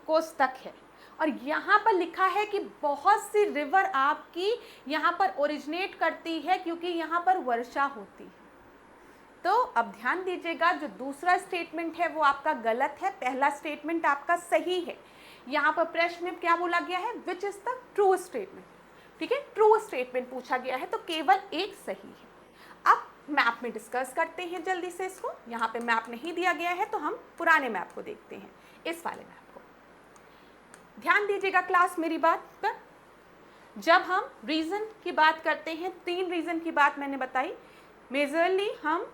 A: कोस्ट तक है, और यहाँ पर लिखा है कि बहुत सी रिवर आपकी यहाँ पर ओरिजिनेट करती है क्योंकि यहाँ पर वर्षा होती है। तो अब ध्यान दीजिएगा, जो दूसरा स्टेटमेंट है वो आपका गलत है, पहला स्टेटमेंट आपका सही है। यहाँ पर प्रश्न में क्या बोला गया है? Which is the true statement. ठीक है, ट्रू स्टेटमेंट पूछा गया है, तो केवल एक सही है। अब मैप में डिस्कस करते हैं जल्दी से इसको। यहाँ पे मैप नहीं दिया गया है, तो हम पुराने मैप को देखते हैं, इस वाले मैप को। ध्यान दीजिएगा क्लास मेरी बात पर। जब हम रीजन की बात करते हैं, 3 रीजन की बात मैंने बताई। मेजरली हम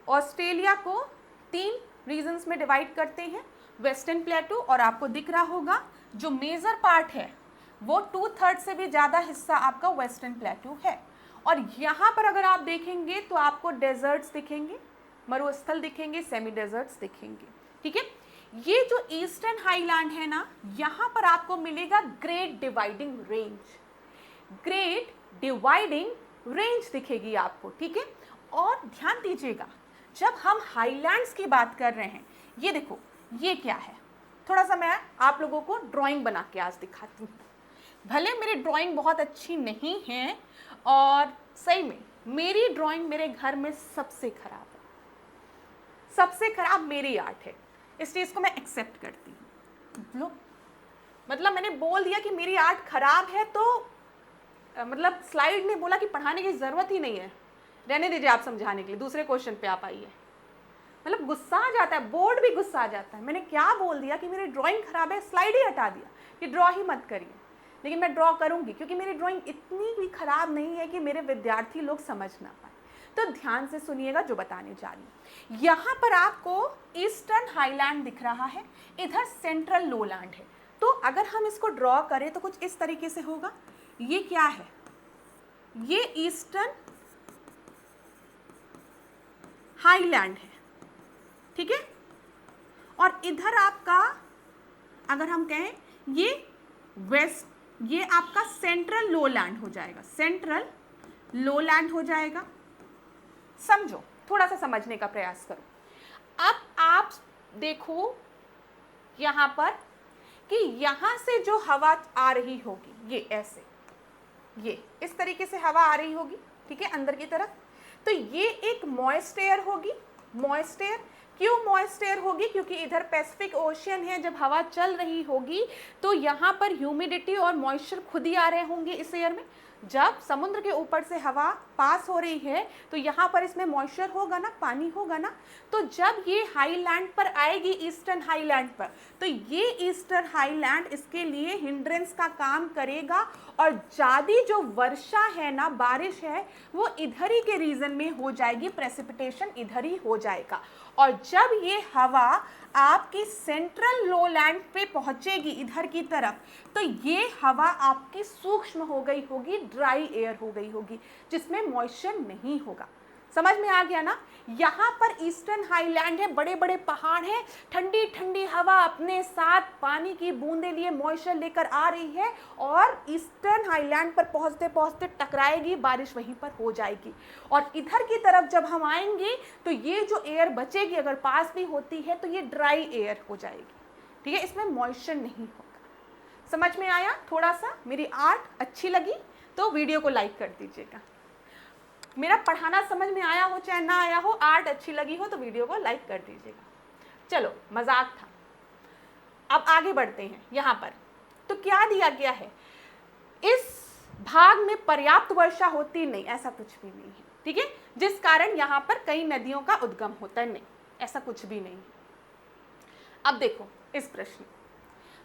A: ऑस्ट्रेलिया को 3 रीजन्स में डिवाइड करते हैं। वेस्टर्न प्लेटू, और आपको दिख रहा होगा जो मेजर पार्ट है वो 2/3 से भी ज़्यादा हिस्सा आपका वेस्टर्न प्लेटू है। और यहाँ पर अगर आप देखेंगे तो आपको डेजर्ट्स दिखेंगे, मरुस्थल दिखेंगे, सेमी डेजर्ट्स दिखेंगे। ठीक है, ये जो ईस्टर्न हाईलैंड है ना, यहाँ पर आपको मिलेगा great dividing range, great dividing range दिखेगी आपको। ठीक है, और ध्यान दीजिएगा जब हम हाईलैंड्स की बात कर रहे हैं, ये देखो ये क्या है, थोड़ा सा मैं आप लोगों को ड्राइंग बना के आज दिखाती हूँ। भले मेरी ड्राइंग बहुत अच्छी नहीं है, और सही में मेरी ड्राइंग मेरे घर में सबसे खराब है, सबसे खराब मेरी आर्ट है, इस चीज़ को मैं एक्सेप्ट करती हूँ। मतलब मैंने बोल दिया कि मेरी आर्ट खराब है, तो मतलब स्लाइड ने बोला कि पढ़ाने की ज़रूरत ही नहीं है, रहने दीजिए आप समझाने के लिए, दूसरे क्वेश्चन पे आप आइए। मतलब गुस्सा आ जाता है, बोर्ड भी गुस्सा आ जाता है। मैंने क्या बोल दिया कि मेरी ड्राइंग खराब है, स्लाइड ही हटा दिया कि ड्रॉ ही मत करिए। लेकिन मैं ड्रॉ करूँगी क्योंकि मेरी ड्राइंग इतनी भी खराब नहीं है कि मेरे विद्यार्थी लोग समझ ना पाए। तो ध्यान से सुनिएगा जो बताने जा रही हूँ। यहाँ पर आपको ईस्टर्न हाईलैंड दिख रहा है, इधर सेंट्रल लोलैंड है। तो अगर हम इसको ड्रॉ करें तो कुछ इस तरीके से होगा। ये क्या है? ये ईस्टर्न हाईलैंड है, ठीक है। और इधर आपका अगर हम कहें ये वेस्ट, ये आपका सेंट्रल लोलैंड हो जाएगा, सेंट्रल लोलैंड हो जाएगा। समझो, थोड़ा सा समझने का प्रयास करो। अब आप देखो यहां पर कि यहां से जो हवा आ रही होगी, ये ऐसे, ये इस तरीके से हवा आ रही होगी, ठीक है, अंदर की तरफ। तो ये एक मॉइस्ट एयर होगी। मॉइस्ट एयर क्यों मॉइस्ट एयर होगी? क्योंकि इधर पैसिफिक ओशियन है, जब हवा चल रही होगी तो यहाँ पर ह्यूमिडिटी और मॉइस्चर खुद ही आ रहे होंगे इस एयर में। जब समुद्र के ऊपर से हवा पास हो रही है तो यहाँ पर इसमें मॉइस्चर होगा ना, पानी होगा ना। तो जब ये हाईलैंड पर आएगी, ईस्टर्न हाईलैंड पर, तो ये ईस्टर्न हाईलैंड इसके लिए हिंड्रेंस का काम करेगा और ज़्यादा जो वर्षा है ना, बारिश है, वो इधर ही के रीजन में हो जाएगी, प्रेसिपिटेशन इधर ही हो जाएगा। और जब ये हवा आपकी सेंट्रल लोलैंड पे पहुंचेगी इधर की तरफ, तो ये हवा आपकी सूक्ष्म हो गई होगी, ड्राई एयर हो गई होगी, जिसमें मॉइस्चर नहीं होगा। समझ में आ गया ना? यहाँ पर ईस्टर्न हाईलैंड है, बड़े बड़े पहाड़ हैं, ठंडी ठंडी हवा अपने साथ पानी की बूंदें लिए मॉइस्चर लेकर आ रही है और ईस्टर्न हाईलैंड पर पहुँचते पहुँचते टकराएगी, बारिश वहीं पर हो जाएगी। और इधर की तरफ जब हम आएंगे तो ये जो एयर बचेगी, अगर पास भी होती है, तो ये ड्राई एयर हो जाएगी, ठीक है, इसमें मॉइस्चर नहीं होगा। समझ में आया? थोड़ा सा मेरी आर्ट अच्छी लगी तो वीडियो को लाइक कर दीजिएगा। मेरा पढ़ाना समझ में आया हो चाहे ना आया हो, आर्ट अच्छी लगी हो तो वीडियो को लाइक कर दीजिएगा। चलो, मजाक था। अब आगे बढ़ते हैं। यहाँ पर तो क्या दिया गया है? इस भाग में पर्याप्त वर्षा होती नहीं, ऐसा कुछ भी नहीं है, ठीक है, जिस कारण यहाँ पर कई नदियों का उद्गम होता है, नहीं, ऐसा कुछ भी नहीं है। अब देखो इस प्रश्न,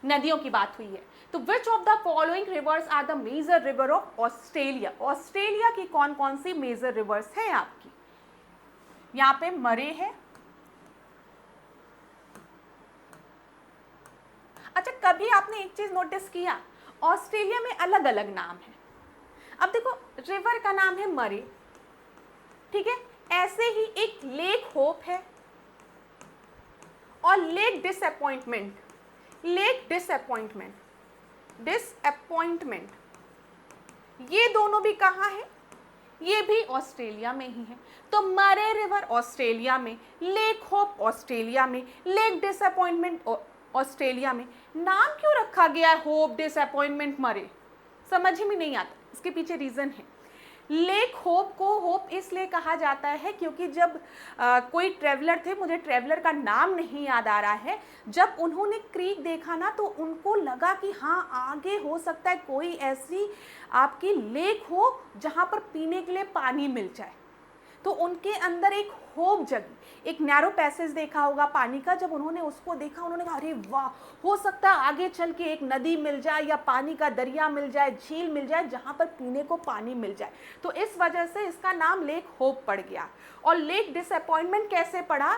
A: नदियों की बात हुई है, तो which of the following rivers are the major river of Australia? Australia की कौन कौन सी मेजर रिवर्स हैं आपकी? यहाँ पे मरे है। अच्छा, कभी आपने एक चीज नोटिस किया, ऑस्ट्रेलिया में अलग अलग नाम है। अब देखो, रिवर का नाम है मरे, ठीक है, ऐसे ही एक लेक होप है और lake disappointment. Lake disappointment, disappointment, ये दोनों भी कहाँ है? ये भी ऑस्ट्रेलिया में ही है। तो मरे रिवर ऑस्ट्रेलिया में, लेक होप ऑस्ट्रेलिया में, लेक डिसअपॉइंटमेंट ऑस्ट्रेलिया में। नाम क्यों रखा गया है होप, डिसअपॉइंटमेंट, मरे? समझ में नहीं आता, इसके पीछे रीजन है। लेक होप को होप इसलिए कहा जाता है क्योंकि जब कोई ट्रैवलर थे, मुझे ट्रैवलर का नाम नहीं याद आ रहा है, जब उन्होंने क्रीक देखा ना तो उनको लगा कि हाँ, आगे हो सकता है कोई ऐसी आपकी लेक हो जहाँ पर पीने के लिए पानी मिल जाए। तो उनके अंदर एक होप जगी। एक नैरो पैसेज देखा होगा पानी का, जब उन्होंने उसको देखा उन्होंने कहा अरे वाह, हो सकता है आगे चल के एक नदी मिल जाए या पानी का दरिया मिल जाए, झील मिल जाए जहाँ पर पीने को पानी मिल जाए। तो इस वजह से इसका नाम लेक होप पड़ गया। और लेक डिसअपॉइंटमेंट कैसे पड़ा?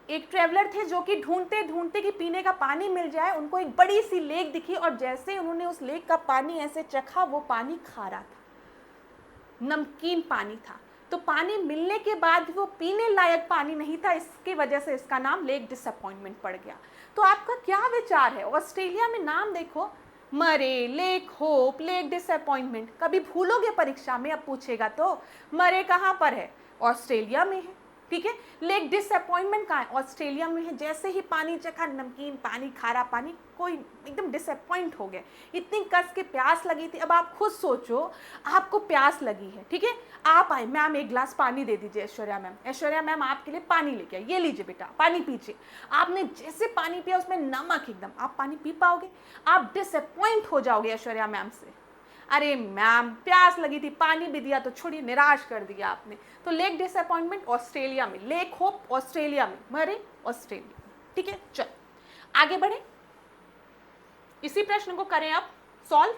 A: एक ट्रैवलर थे जो कि ढूंढते ढूंढते कि पीने का पानी मिल जाए, उनको एक बड़ी सी लेक दिखी और जैसे उन्होंने उस लेक का पानी ऐसे चखा, वो पानी खारा था, नमकीन पानी था। तो पानी मिलने के बाद वो पीने लायक पानी नहीं था, इसकी वजह से इसका नाम लेक डिसअपॉइंटमेंट पड़ गया। तो आपका क्या विचार है? ऑस्ट्रेलिया में नाम देखो, मरे, लेक होप, लेक डिसअपॉइंटमेंट, कभी भूलोगे परीक्षा में? अब पूछेगा तो मरे कहाँ पर है? ऑस्ट्रेलिया में है, ठीक है। लेक डिसअपॉइंटमेंट कहाँ है? ऑस्ट्रेलिया में है। जैसे ही पानी चखा, नमकीन पानी, खारा पानी, कोई एकदम डिसअपॉइंट हो गया। इतनी कस के प्यास लगी थी। अब आप खुद सोचो, आपको प्यास लगी है, ठीक है, आप आए, मैम एक गिलास पानी दे दीजिए ऐश्वर्या मैम। ऐश्वर्या मैम आपके लिए पानी लेके आए, ये लीजिए बेटा पानी पीजिए। आपने जैसे पानी पिया उसमें नमक एकदम, आप पानी पी पाओगे? आप डिसअपॉइंट हो जाओगे ऐश्वर्या मैम से। अरे मैम प्यास लगी थी, पानी भी दिया तो छोड़िए, निराश कर दिया आपने। तो लेक डिसअपॉइंटमेंट ऑस्ट्रेलिया में, लेक होप ऑस्ट्रेलिया में, मरे ऑस्ट्रेलिया, ठीक है। चल आगे बढ़े, इसी प्रश्न को करें अब solve.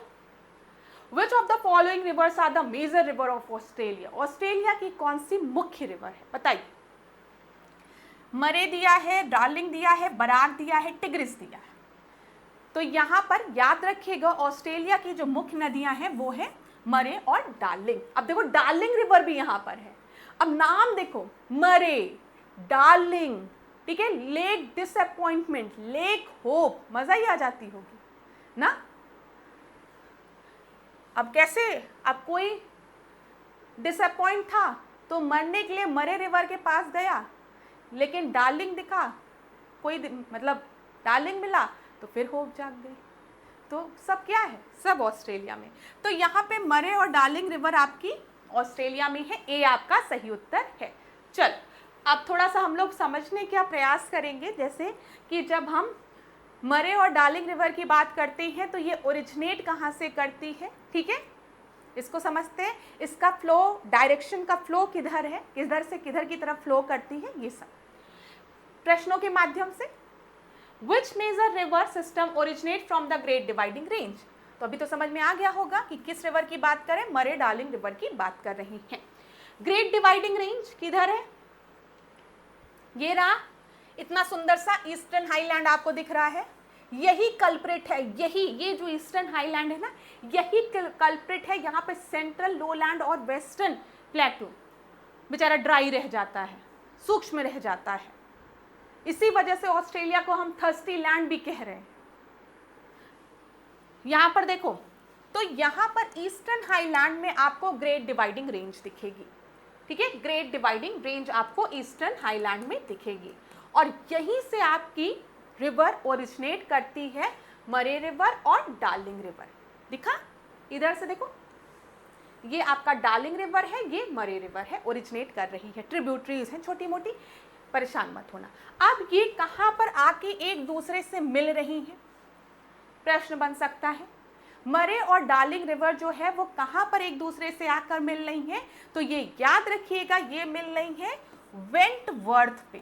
A: Which of the following rivers are the major river of Australia? Australia की कौन सी मुख्य रिवर है बताइए? मरे दिया है, डार्लिंग दिया है, बराक दिया है, टिग्रिस दिया है। तो यहाँ पर याद रखिएगा, ऑस्ट्रेलिया की जो मुख्य नदियां हैं वो है मरे और डार्लिंग। अब देखो डार्लिंग रिवर भी यहाँ पर है। अब नाम देखो, मरे, डार्लिंग, ठीक है, लेक डिसअपॉइंटमेंट, लेक होप, मजा ही आ जाती होगी ना। अब कैसे, अब कोई डिसअपॉइंट था तो मरने के लिए मरे रिवर के पास गया, लेकिन डार्लिंग दिखा, कोई मतलब डार्लिंग मिला तो फिर होप जाग गई। तो सब क्या है, सब ऑस्ट्रेलिया में। तो यहाँ पे मरे और डार्लिंग रिवर आपकी ऑस्ट्रेलिया में है, ए आपका सही उत्तर है। चल अब थोड़ा सा हम लोग समझने का प्रयास करेंगे, जैसे कि जब हम मरे और डार्लिंग रिवर की बात करते हैं तो ये ओरिजिनेट कहाँ से करती है, ठीक है, इसको समझते हैं। इसका फ्लो, डायरेक्शन का फ्लो किधर है, किधर से किधर की तरफ फ्लो करती है, ये सब प्रश्नों के माध्यम से। Which major river system originate from the Great Dividing Range? तो अभी तो समझ में आ गया होगा कि किस रिवर की बात करें, मरे डार्लिंग रिवर की बात कर रही हैं। ग्रेट डिवाइडिंग रेंज किधर है, ये रहा, इतना सुंदर सा ईस्टर्न हाईलैंड आपको दिख रहा है, यही कल्प्रिट है, यही ये जो ईस्टर्न हाईलैंड है ना, यही कल्प्रिट है। यहाँ पे सेंट्रल लोलैंड और वेस्टर्न प्लेटू बेचारा ड्राई रह जाता है, सूक्ष्म रह जाता है। इसी वजह से ऑस्ट्रेलिया को हम थर्स्टी लैंड भी कह रहे हैं। यहां पर देखो, तो यहां पर ईस्टर्न हाईलैंड में आपको ग्रेट डिवाइडिंग रेंज दिखेगी, ठीक है, ग्रेट डिवाइडिंग रेंज आपको ईस्टर्न हाईलैंड में दिखेगी। और यहीं से आपकी रिवर ओरिजिनेट करती है, मरे रिवर और डार्लिंग रिवर। दिखा, इधर से देखो, ये आपका डार्लिंग रिवर है, ये मरे रिवर है, ओरिजिनेट कर रही है, ट्रिब्यूटरीज हैं छोटी मोटी, परेशान मत होना। अब ये कहां पर आके एक दूसरे से मिल रही हैं, प्रश्न बन सकता है। मरे और डार्लिंग रिवर जो है वो कहां पर एक दूसरे से आकर मिल रही हैं, तो ये याद रखिएगा, ये मिल रही है वेंटवर्थ पे,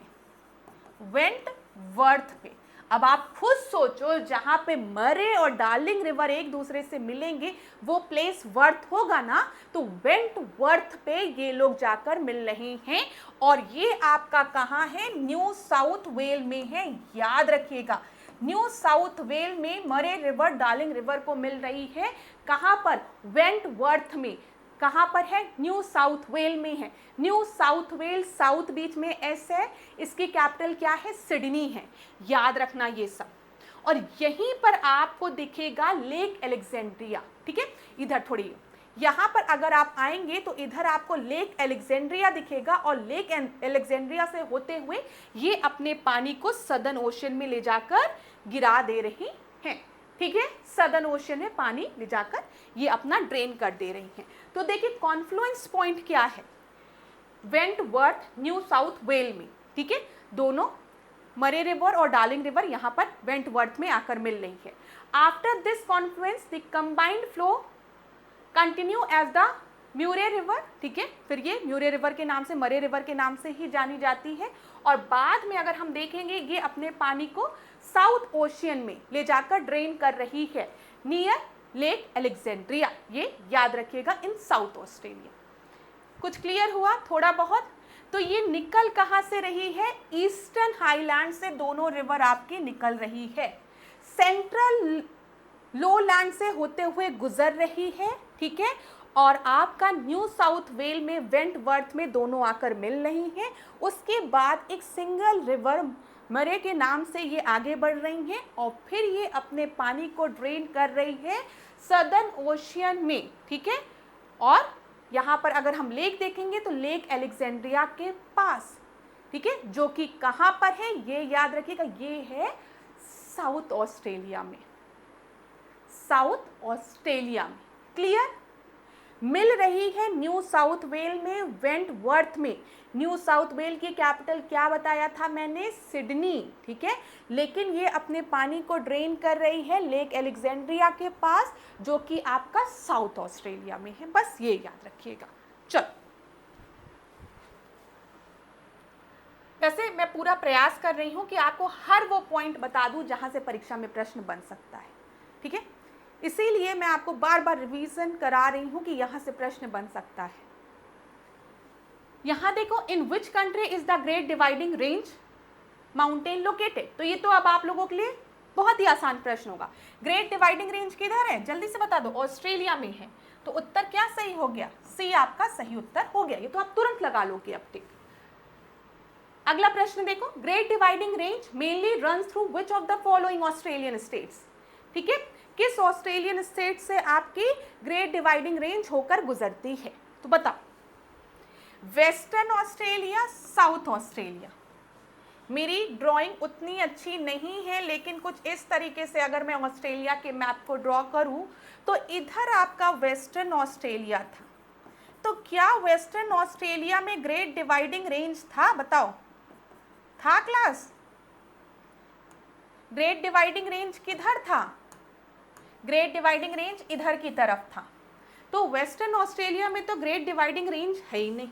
A: वेंटवर्थ पे। अब आप खुद सोचो, जहां पे मरे और डार्लिंग रिवर एक दूसरे से मिलेंगे वो प्लेस वर्थ होगा ना, तो वेंटवर्थ पे ये लोग जाकर मिल रहे हैं। और ये आपका कहाँ है, न्यू साउथ वेल में है, याद रखिएगा, न्यू साउथ वेल में मरे रिवर डार्लिंग रिवर को मिल रही है। कहाँ पर, वेंटवर्थ में। कहाँ पर है, न्यू साउथ वेल में है। New south well, South Beach में एस है, इसकी कैपिटल क्या है, सिडनी है, याद रखना ये सब। और यहीं पर आपको दिखेगा लेक एलेक्जेंड्रिया, ठीक है, इधर थोड़ी, यहाँ पर अगर आप आएंगे तो इधर आपको लेक एलेक्जेंड्रिया दिखेगा, और लेक एलेक्जेंड्रिया से होते हुए ये अपने पानी को सदर्न ओशन में ले जाकर गिरा दे रही हैं, ठीक है, सदर्न ओशन में पानी ले जाकर ये अपना ड्रेन कर दे रही हैं। तो देखिए कॉन्फ्लुएंस पॉइंट क्या है, वेंटवर्थ न्यू साउथ वेल में, ठीक है, दोनों मरे रिवर और डार्लिंग रिवर यहाँ पर वेंटवर्थ में आकर मिल रही है। After this confluence the combined flow continue as the Murray river, ठीक है, फिर ये म्यूरे रिवर के नाम से, मरे रिवर के नाम से ही जानी जाती है। और बाद में अगर हम देखेंगे, ये अपने पानी को साउथ ओशियन में ले जाकर ड्रेन कर रही है, नियर लेक एलेक्जेंड्रिया, ये याद रखिएगा, इन साउथ ऑस्ट्रेलिया। कुछ क्लियर हुआ थोड़ा बहुत? तो ये निकल कहाँ से रही है, ईस्टर्न हाईलैंड से दोनों रिवर आपकी निकल रही है, सेंट्रल लोलैंड से होते हुए गुजर रही है, ठीक है, और आपका न्यू साउथ वेल में वेंटवर्थ में दोनों आकर मिल रही हैं। उसके बाद एक सिंगल रिवर मरे के नाम से ये आगे बढ़ रही हैं, और फिर ये अपने पानी को ड्रेन कर रही है सदर्न ओशियन में, ठीक है। और यहाँ पर अगर हम लेक देखेंगे तो लेक एलेक्जेंड्रिया के पास, ठीक है, जो कि कहाँ पर है, ये याद रखिएगा, ये है साउथ ऑस्ट्रेलिया में, साउथ ऑस्ट्रेलिया में। क्लियर? मिल रही है न्यू साउथ वेल में, वेंटवर्थ में। न्यू साउथ वेल की कैपिटल क्या बताया था मैंने, सिडनी, ठीक है, लेकिन ये अपने पानी को ड्रेन कर रही है लेक एलेक्जेंड्रिया के पास, जो कि आपका साउथ ऑस्ट्रेलिया में है, बस ये याद रखिएगा। चलो, वैसे मैं पूरा प्रयास कर रही हूं कि आपको हर वो पॉइंट बता दूं जहां से परीक्षा में प्रश्न बन सकता है, ठीक है, इसीलिए मैं आपको बार बार रिवीजन करा रही हूं कि यहां से प्रश्न बन सकता है। यहां देखो, in which country is the Great dividing Range mountain located, तो ये तो अब आप लोगों के लिए बहुत ही आसान प्रश्न होगा। ग्रेट डिवाइडिंग रेंज किधर है, जल्दी से बता दो, ऑस्ट्रेलिया में है, तो उत्तर क्या सही हो गया, सी आपका सही उत्तर हो गया, ये तो आप तुरंत लगा लोगे अब टिक। अगला प्रश्न देखो, great dividing range mainly runs through which of the following Australian states. ठीक है, किस ऑस्ट्रेलियन स्टेट से आपकी ग्रेट डिवाइडिंग रेंज होकर गुजरती है? तो बताओ, वेस्टर्न ऑस्ट्रेलिया, साउथ ऑस्ट्रेलिया। मेरी ड्राइंग उतनी अच्छी नहीं है, लेकिन कुछ इस तरीके से अगर मैं ऑस्ट्रेलिया के मैप को ड्रॉ करूं तो इधर आपका वेस्टर्न ऑस्ट्रेलिया था। तो क्या वेस्टर्न ऑस्ट्रेलिया में ग्रेट डिवाइडिंग रेंज था? बताओ, था क्लास? ग्रेट डिवाइडिंग रेंज किधर था? ग्रेट डिवाइडिंग रेंज इधर की तरफ था। तो वेस्टर्न ऑस्ट्रेलिया में तो ग्रेट डिवाइडिंग रेंज है ही नहीं,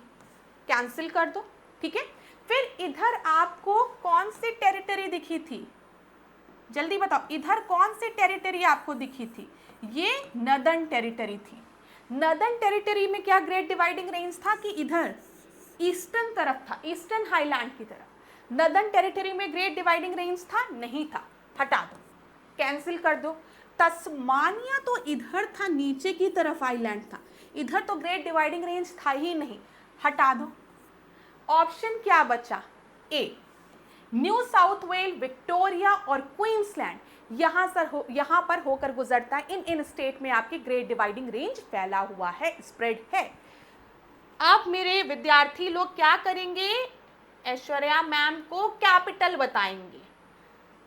A: कैंसिल कर दो। ठीक है, फिर इधर आपको कौन सी टेरिटरी दिखी थी? जल्दी बताओ, इधर कौन सी टेरिटरी आपको दिखी थी? ये नदर्न टेरिटरी थी। नदर्न टेरिटरी में क्या ग्रेट डिवाइडिंग रेंज था कि इधर ईस्टर्न तरफ था, ईस्टर्न हाईलैंड की तरफ? नदर्न टेरिटरी में ग्रेट डिवाइडिंग रेंज था? नहीं था, हटा दो, कैंसिल कर दो। तस्मानिया तो इधर था, नीचे की तरफ आइलैंड था, इधर तो ग्रेट डिवाइडिंग रेंज था ही नहीं, हटा दो। ऑप्शन क्या बचा? ए, न्यू साउथ वेल, विक्टोरिया और क्वींसलैंड, यहाँ पर होकर गुजरता है। इन स्टेट में आपकी ग्रेट डिवाइडिंग रेंज फैला हुआ है, स्प्रेड है। अब मेरे विद्यार्थी लोग क्या करेंगे? ऐश्वर्या मैम को कैपिटल बताएंगे।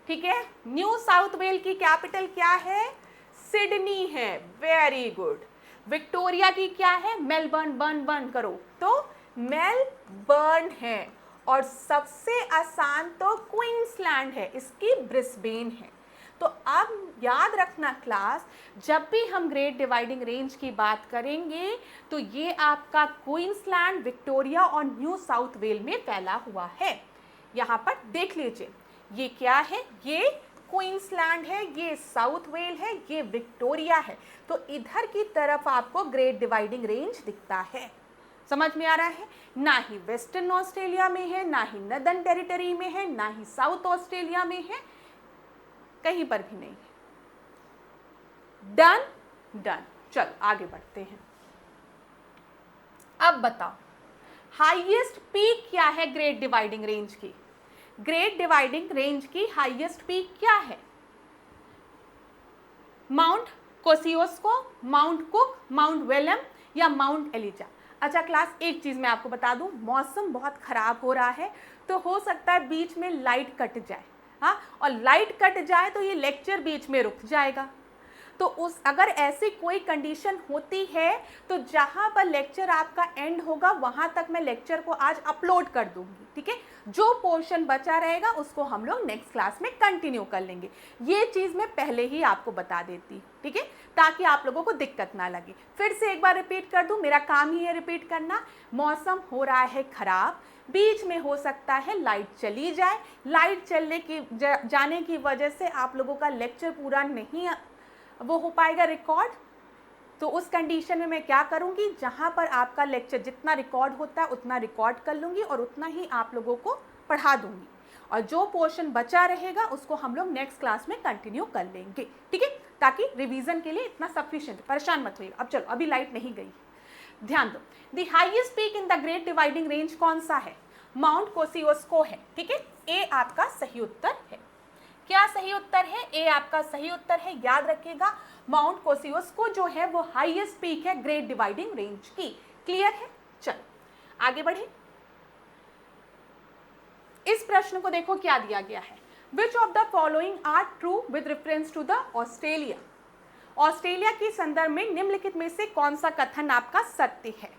A: ठीक है, न्यू साउथ वेल की कैपिटल क्या है? सिडनी है, वेरी गुड। विक्टोरिया की क्या है? मेलबर्न, बर्न करो तो मेलबर्न है। और सबसे आसान तो क्वींसलैंड है, इसकी ब्रिस्बेन है। तो अब याद रखना क्लास, जब भी हम ग्रेट डिवाइडिंग रेंज की बात करेंगे तो ये आपका क्वींसलैंड, विक्टोरिया और न्यू साउथ वेल में फैला हुआ है। यहाँ पर देख लीजिए, ये क्या है? ये क्वींसलैंड है, ये साउथ वेल है, ये विक्टोरिया है। तो इधर की तरफ आपको ग्रेट डिवाइडिंग रेंज दिखता है। समझ में आ रहा है? ना ही वेस्टर्न ऑस्ट्रेलिया में है, ना ही नदर्न टेरिटरी में है, ना ही साउथ ऑस्ट्रेलिया में है, कहीं पर भी नहीं है। Done done. चलो आगे बढ़ते हैं। अब बताओ, हाईएस्ट पीक क्या है ग्रेट डिवाइडिंग रेंज की? ग्रेट डिवाइडिंग रेंज की हाईएस्ट पीक क्या है? Mount Kosciuszko, Mount Cook, Mount Wellam या माउंट एलिजा? अच्छा क्लास, एक चीज मैं आपको बता दूं, मौसम बहुत खराब हो रहा है तो हो सकता है बीच में लाइट कट जाए। हाँ, और लाइट कट जाए तो ये लेक्चर बीच में रुक जाएगा। तो अगर ऐसी कोई कंडीशन होती है तो जहाँ पर लेक्चर आपका एंड होगा वहाँ तक मैं लेक्चर को आज अपलोड कर दूंगी। ठीक है, जो पोर्शन बचा रहेगा उसको हम लोग नेक्स्ट क्लास में कंटिन्यू कर लेंगे। ये चीज़ मैं पहले ही आपको बता देती, ठीक है, ताकि आप लोगों को दिक्कत ना लगे। फिर से एक बार रिपीट कर दूं, मेरा काम ही है रिपीट करना। मौसम हो रहा है खराब, बीच में हो सकता है लाइट चली जाए, लाइट चलने की जाने की वजह से आप लोगों का लेक्चर पूरा नहीं वो हो पाएगा रिकॉर्ड। तो उस कंडीशन में मैं क्या करूंगी, जहां पर आपका लेक्चर जितना रिकॉर्ड होता है उतना रिकॉर्ड कर लूंगी और उतना ही आप लोगों को पढ़ा दूंगी, और जो पोर्शन बचा रहेगा उसको हम लोग नेक्स्ट क्लास में कंटिन्यू कर लेंगे। ठीक है, ताकि रिवीजन के लिए इतना सफिशिएंट, परेशान मत होइए। अब चलो, अभी लाइट नहीं गई, ध्यान दो। The highest peak in the Great dividing range कौन सा है? माउंट कोसियोस्को है। ठीक है, ए आपका सही उत्तर है। क्या सही उत्तर है? ए आपका सही उत्तर है। याद रखिएगा, माउंट कोसियोस्को जो है वो हाईएस्ट पीक है ग्रेट डिवाइडिंग रेंज की। क्लियर है? चलो आगे बढ़े। इस प्रश्न को देखो क्या दिया गया है। Which of the following are true with reference to the Australia? Australia के संदर्भ में निम्नलिखित में से कौन सा कथन आपका सत्य है?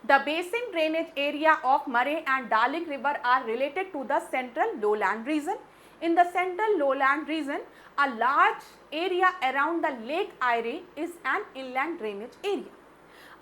A: The basin drainage area of Murray and Darling river are related to the central lowland region. In the central lowland region, a large area around the Lake Erie is an inland drainage area.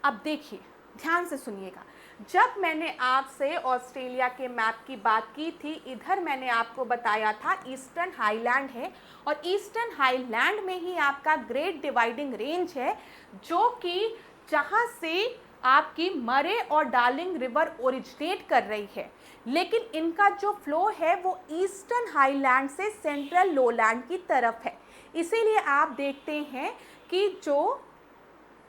A: अब देखिए, ध्यान से सुनिएगा। जब मैंने आपसे Australia के map की बात की थी, इधर मैंने आपको बताया था ईस्टर्न हाईलैंड है, और ईस्टर्न हाईलैंड में ही आपका ग्रेट डिवाइडिंग रेंज है, जो कि जहाँ से आपकी मरे और डार्लिंग रिवर ओरिजिनेट कर रही है, लेकिन इनका जो फ्लो है वो ईस्टर्न हाईलैंड से सेंट्रल लोलैंड की तरफ है। इसीलिए आप देखते हैं कि जो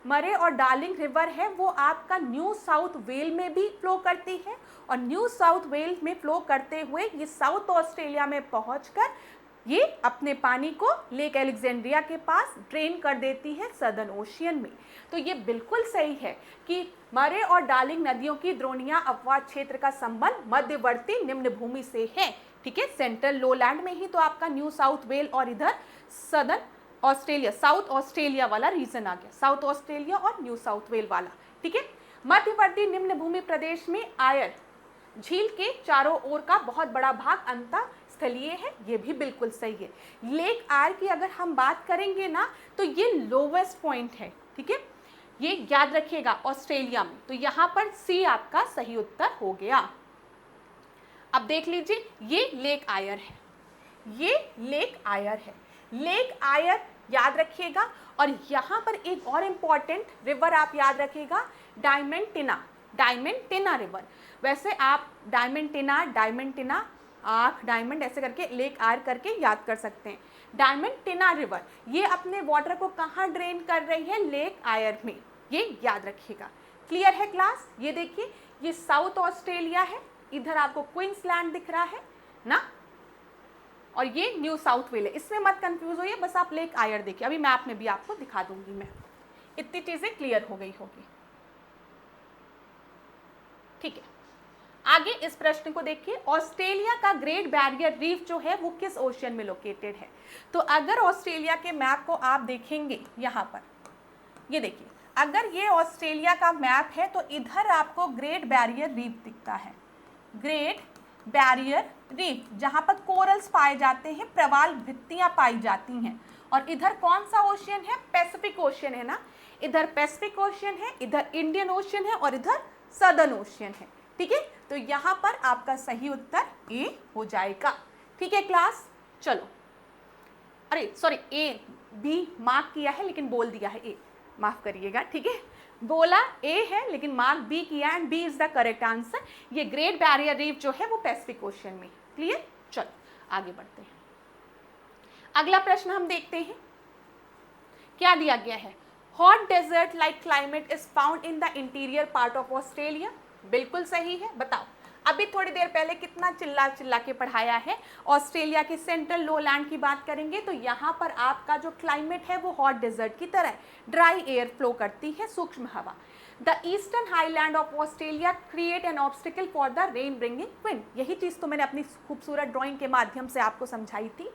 A: मरे और डार्लिंग रिवर है वो आपका न्यू साउथ वेल में भी फ्लो करती है, और न्यू साउथ वेल में फ्लो करते हुए ये साउथ ऑस्ट्रेलिया में पहुंचकर ये अपने पानी को लेक अलेक्जेंड्रिया के पास ड्रेन कर देती है सदर्न ओशियन में। तो ये बिल्कुल सही है कि मरे और डार्लिंग नदियों की द्रोणिया अपवाद क्षेत्र का संबंध मध्यवर्ती निम्न भूमि से है, ठीक है। सेंट्रल लोलैंड में ही तो आपका न्यू साउथ वेल और इधर सदर्न ऑस्ट्रेलिया, साउथ ऑस्ट्रेलिया वाला रीजन आ गया, साउथ ऑस्ट्रेलिया और न्यू साउथ वेल वाला, ठीक है। मध्यवर्ती निम्न भूमि प्रदेश में आयर झील के चारों ओर का बहुत बड़ा भाग अंतः स्थलीय है, ये भी बिल्कुल सही है। लेक आयर की अगर हम बात करेंगे ना तो ये लोवेस्ट पॉइंट है, ठीक है, ये याद रखिएगा ऑस्ट्रेलिया में। तो यहाँ पर सी आपका सही उत्तर हो गया। अब देख लीजिए ये लेक आयर है, ये लेक आयर है, लेक आयर याद रखिएगा। और यहाँ पर एक और इम्पॉर्टेंट रिवर आप याद रखिएगा, डायमंटिना, डायमंटिना रिवर। वैसे आप डायमंटिना आँख डायमंड ऐसे करके लेक आयर करके याद कर सकते हैं। डायमंटिना रिवर ये अपने वाटर को कहाँ ड्रेन कर रही है, लेक आयर में, ये याद रखिएगा। क्लियर है क्लास? ये देखिए ये साउथ ऑस्ट्रेलिया है, इधर आपको क्वींसलैंड दिख रहा है ना, और ये न्यू साउथ वेल है, इसमें मत कंफ्यूज होइए, बस आप लेक आयर देखिए, अभी मैप में भी आपको दिखा दूंगी मैं। इतनी चीजें क्लियर हो गई होगी, ठीक है। आगे इस प्रश्न को देखिए, ऑस्ट्रेलिया का ग्रेट बैरियर रीफ जो है वो किस ओशियन में लोकेटेड है। तो अगर ऑस्ट्रेलिया के मैप को आप देखेंगे यहाँ पर, ये देखिए अगर ये ऑस्ट्रेलिया का मैप है तो इधर आपको ग्रेट बैरियर रीफ दिखता है, ग्रेट बैरियर रीफ, जहाँ पर कोरल्स पाए जाते हैं, प्रवाल भित्तियाँ पाई जाती हैं। और इधर कौन सा ओशियन है, पैसिफिक ओशियन है ना, इधर पैसिफिक ओशियन है, इधर इंडियन ओशियन है और इधर सदर्न ओशियन है, ठीक है। तो यहाँ पर आपका सही उत्तर ए हो जाएगा, ठीक है क्लास। चलो, अरे सॉरी ए बी मार्क किया है लेकिन बोल दिया है ए, माफ करिएगा, ठीक है। बोला ए है लेकिन मार्क बी किया, and B is the correct answer. ये ग्रेट बैरियर रीफ जो है वो पैसिफिक ओशियन में। क्लियर? चलो आगे बढ़ते हैं। अगला प्रश्न हम देखते हैं, क्या दिया गया है, hot desert like climate is found in the interior part of Australia. बिल्कुल सही है। बताओ, अभी थोड़ी देर पहले कितना चिल्ला चिल्ला के पढ़ाया है, ऑस्ट्रेलिया के सेंट्रल लोलैंड की बात करेंगे तो यहाँ पर आपका जो क्लाइमेट है वो हॉट डेजर्ट की तरह, ड्राई एयर फ्लो करती है, सूक्ष्म हवा। The eastern highland of Australia create an obstacle for the rain bringing wind. यही चीज़ तो मैंने अपनी खूबसूरत ड्राइंग के माध्यम से आपको समझाई थी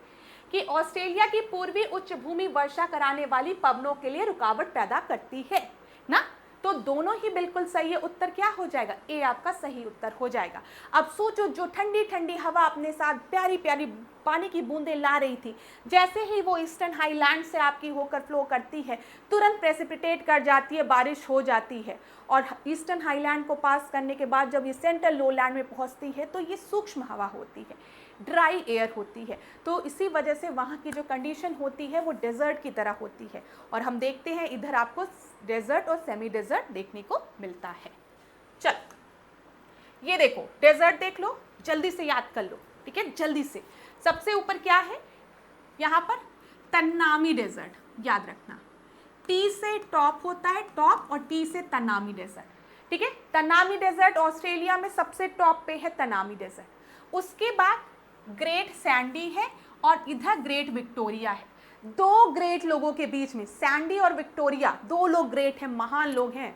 A: कि ऑस्ट्रेलिया की पूर्वी उच्च भूमि वर्षा कराने वाली पवनों के लिए रुकावट पैदा करती है ना। तो दोनों ही बिल्कुल सही है, उत्तर क्या हो जाएगा, ए आपका सही उत्तर हो जाएगा। अब सोचो, जो ठंडी ठंडी हवा अपने साथ प्यारी प्यारी पानी की बूंदें ला रही थी, जैसे ही वो ईस्टर्न हाईलैंड से आपकी होकर फ्लो करती है, तुरंत प्रेसिपिटेट कर जाती है, बारिश हो जाती है। और ईस्टर्न हाईलैंड को पास करने के बाद जब ये सेंट्रल लोलैंड में पहुंचती है तो ये सूक्ष्म हवा होती है, ड्राई एयर होती है। तो इसी वजह से वहाँ की जो कंडीशन होती है वो डेजर्ट की तरह होती है। और हम देखते हैं इधर आपको डेजर्ट और सेमी डेजर्ट देखने को मिलता है। चल ये देखो, डेजर्ट देख लो, जल्दी से याद कर लो, ठीक है, जल्दी से। सबसे ऊपर क्या है यहाँ पर, तन्नामी डेजर्ट, याद रखना, टी से टॉप होता है, टॉप, और टी से तन्नामी डेजर्ट, ठीक है। तन्नामी डेजर्ट ऑस्ट्रेलिया में सबसे टॉप पे है, तन्नामी डेजर्ट। उसके बाद ग्रेट सैंडी है और इधर ग्रेट विक्टोरिया है। दो ग्रेट लोगों के बीच में, सैंडी और विक्टोरिया, दो लोग ग्रेट हैं, महान लोग हैं,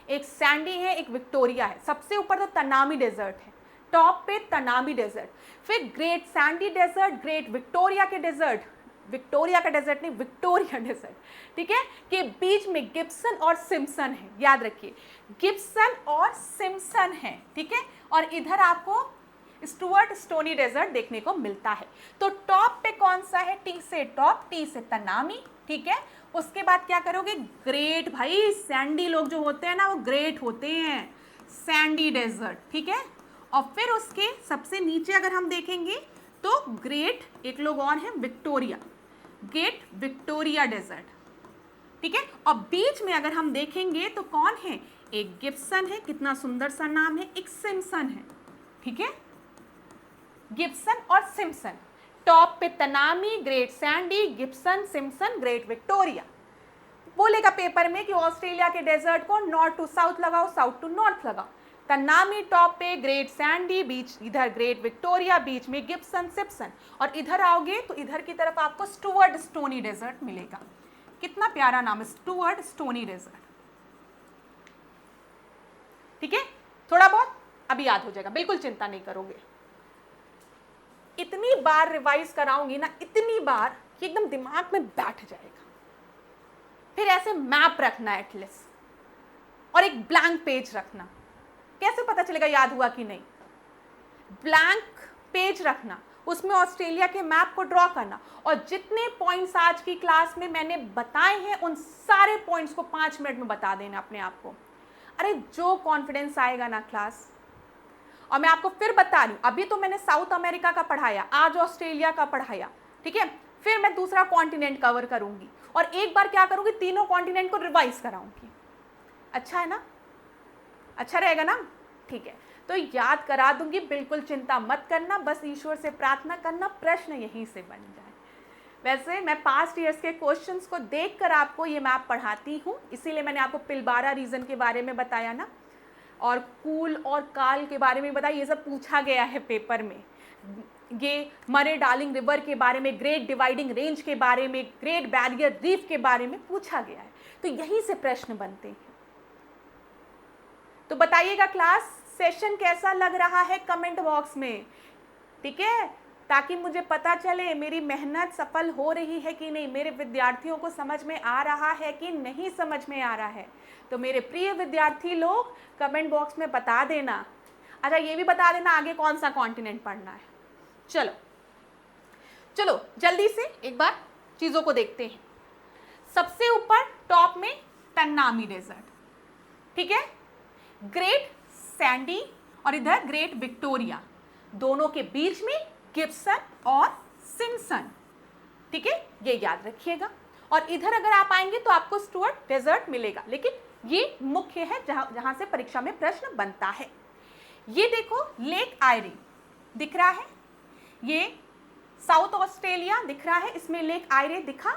A: एक सैंडी है एक विक्टोरिया है। सबसे ऊपर तो तन्नामी डेजर्ट है, टॉप पे तन्नामी डेजर्ट, फिर great sandy desert, great Victoria के डेजर्ट, विक्टोरिया का डेजर्ट नहीं, विक्टोरिया डेजर्ट, ठीक है, के बीच में गिब्सन और सिम्पसन है, याद रखिए, गिब्सन और सिम्पसन है, ठीक है। और इधर आपको स्टुअर्ट स्टोनी डेजर्ट देखने को मिलता है। तो टॉप पे कौन सा है, टी से टॉप, टी से तन्नामी, ठीक है। उसके बाद क्या करोगे, ग्रेट, भाई सैंडी लोग जो होते हैं ना वो ग्रेट होते हैं, सैंडी डेजर्ट, ठीक है। और फिर उसके सबसे नीचे अगर हम देखेंगे तो ग्रेट, एक लोग और हैं विक्टोरिया, ग्रेट विक्टोरिया डेजर्ट, ठीक है। और बीच में अगर हम देखेंगे तो कौन है, एक गिब्सन है, कितना सुंदर सा नाम है, एक सिम्पसन है, ठीक है, गिब्सन और सिम्पसन। टॉप पे Tanami, great Sandy, Gibson, Simpson, great Victoria. बोलेगा पेपर में कि ऑस्ट्रेलिया के डेजर्ट को नॉर्थ टू साउथ लगाओ, साउथ टू नॉर्थ लगाओ। तनामी टॉप पे, ग्रेट सैंडी बीच, इधर ग्रेट विक्टोरिया, बीच में गिब्सन सिप्सन, और इधर आओगे तो इधर की तरफ आपको स्टुअर्ट स्टोनी डेजर्ट मिलेगा। कितना प्यारा नाम है, स्टुअर्ट स्टोनी डेजर्ट। ठीक है, थोड़ा बहुत अभी याद हो जाएगा, बिल्कुल चिंता नहीं करोगे। इतनी बार रिवाइज कराऊंगी ना, इतनी बार कि एकदम दिमाग में बैठ जाएगा। फिर ऐसे मैप रखना एटलीस्ट, और एक ब्लैंक पेज रखना। कैसे पता चलेगा याद हुआ कि नहीं? ब्लैंक पेज रखना, उसमें ऑस्ट्रेलिया के मैप को ड्रॉ करना, और जितने पॉइंट्स आज की क्लास में मैंने बताए हैं उन सारे पॉइंट्स को 5 मिनट में बता देना अपने आप को। अरे जो कॉन्फिडेंस आएगा ना क्लास, और मैं आपको फिर बता रही हूँ, अभी तो मैंने साउथ अमेरिका का पढ़ाया, आज ऑस्ट्रेलिया का पढ़ाया, ठीक है, फिर मैं दूसरा कॉन्टिनेंट कवर करूंगी, और एक बार क्या करूंगी, तीनों कॉन्टिनेंट को रिवाइज कराऊंगी। अच्छा है ना? अच्छा रहेगा ना? ठीक है, तो याद करा दूंगी, बिल्कुल चिंता मत करना, बस ईश्वर से प्रार्थना करना प्रश्न यहीं से बन जाए। वैसे मैं पास्ट ईयर्स के क्वेश्चंस को देखकर आपको ये मैप पढ़ाती हूँ, इसीलिए मैंने आपको पिलबारा रीजन के बारे में बताया ना, और कूल और काल के बारे में बताया। ये सब पूछा गया है पेपर में। ये मरे डार्लिंग रिवर के बारे में, ग्रेट डिवाइडिंग रेंज के बारे में, ग्रेट बैरियर रीफ के बारे में पूछा गया है, तो यहीं से प्रश्न बनते हैं। तो बताइएगा क्लास, सेशन कैसा लग रहा है कमेंट बॉक्स में, ठीक है, ताकि मुझे पता चले मेरी मेहनत सफल हो रही है कि नहीं, मेरे विद्यार्थियों को समझ में आ रहा है कि नहीं समझ में आ रहा है। तो मेरे प्रिय विद्यार्थी लोग कमेंट बॉक्स में बता देना। अच्छा, ये भी बता देना आगे कौन सा कॉन्टिनेंट पढ़ना है। चलो चलो जल्दी से एक बार चीज़ों को देखते हैं। सबसे ऊपर टॉप में तन्नामी डेजर्ट, ठीक है, ग्रेट सैंडी और इधर ग्रेट विक्टोरिया, दोनों के बीच में गिब्सन और सिम्पसन, ठीक है, ये याद रखिएगा। और इधर अगर आप आएंगे तो आपको स्टुअर्ट डेजर्ट मिलेगा, लेकिन ये मुख्य है जहां से परीक्षा में प्रश्न बनता है। ये देखो लेक आयरे दिख रहा है, ये साउथ ऑस्ट्रेलिया दिख रहा है, इसमें लेक आयरे दिखा,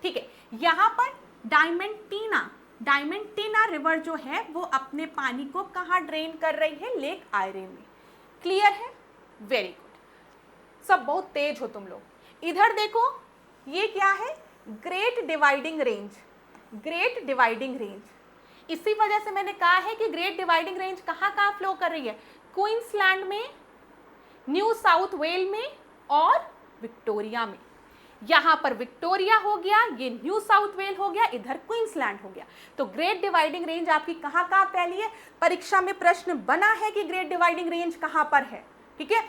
A: ठीक है। यहाँ पर डायमंटीना रिवर जो है वो अपने पानी को कहाँ ड्रेन कर रही है, लेक आयरे में। क्लियर है? वेरी गुड, सब बहुत तेज हो तुम लोग। इधर देखो ये क्या है, ग्रेट डिवाइडिंग रेंज। इसी वजह से मैंने कहा है कि ग्रेट डिवाइडिंग रेंज कहाँ फ्लो कर रही है, क्वींसलैंड में, न्यू साउथ वेल में और विक्टोरिया में। यहाँ पर विक्टोरिया हो गया, ये न्यू साउथ वेल हो गया, इधर क्वींसलैंड हो गया। तो ग्रेट डिवाइडिंग रेंज आपकी कहाँ फैली है, परीक्षा में प्रश्न बना है कि ग्रेट डिवाइडिंग रेंज कहाँ पर है, ठीक है,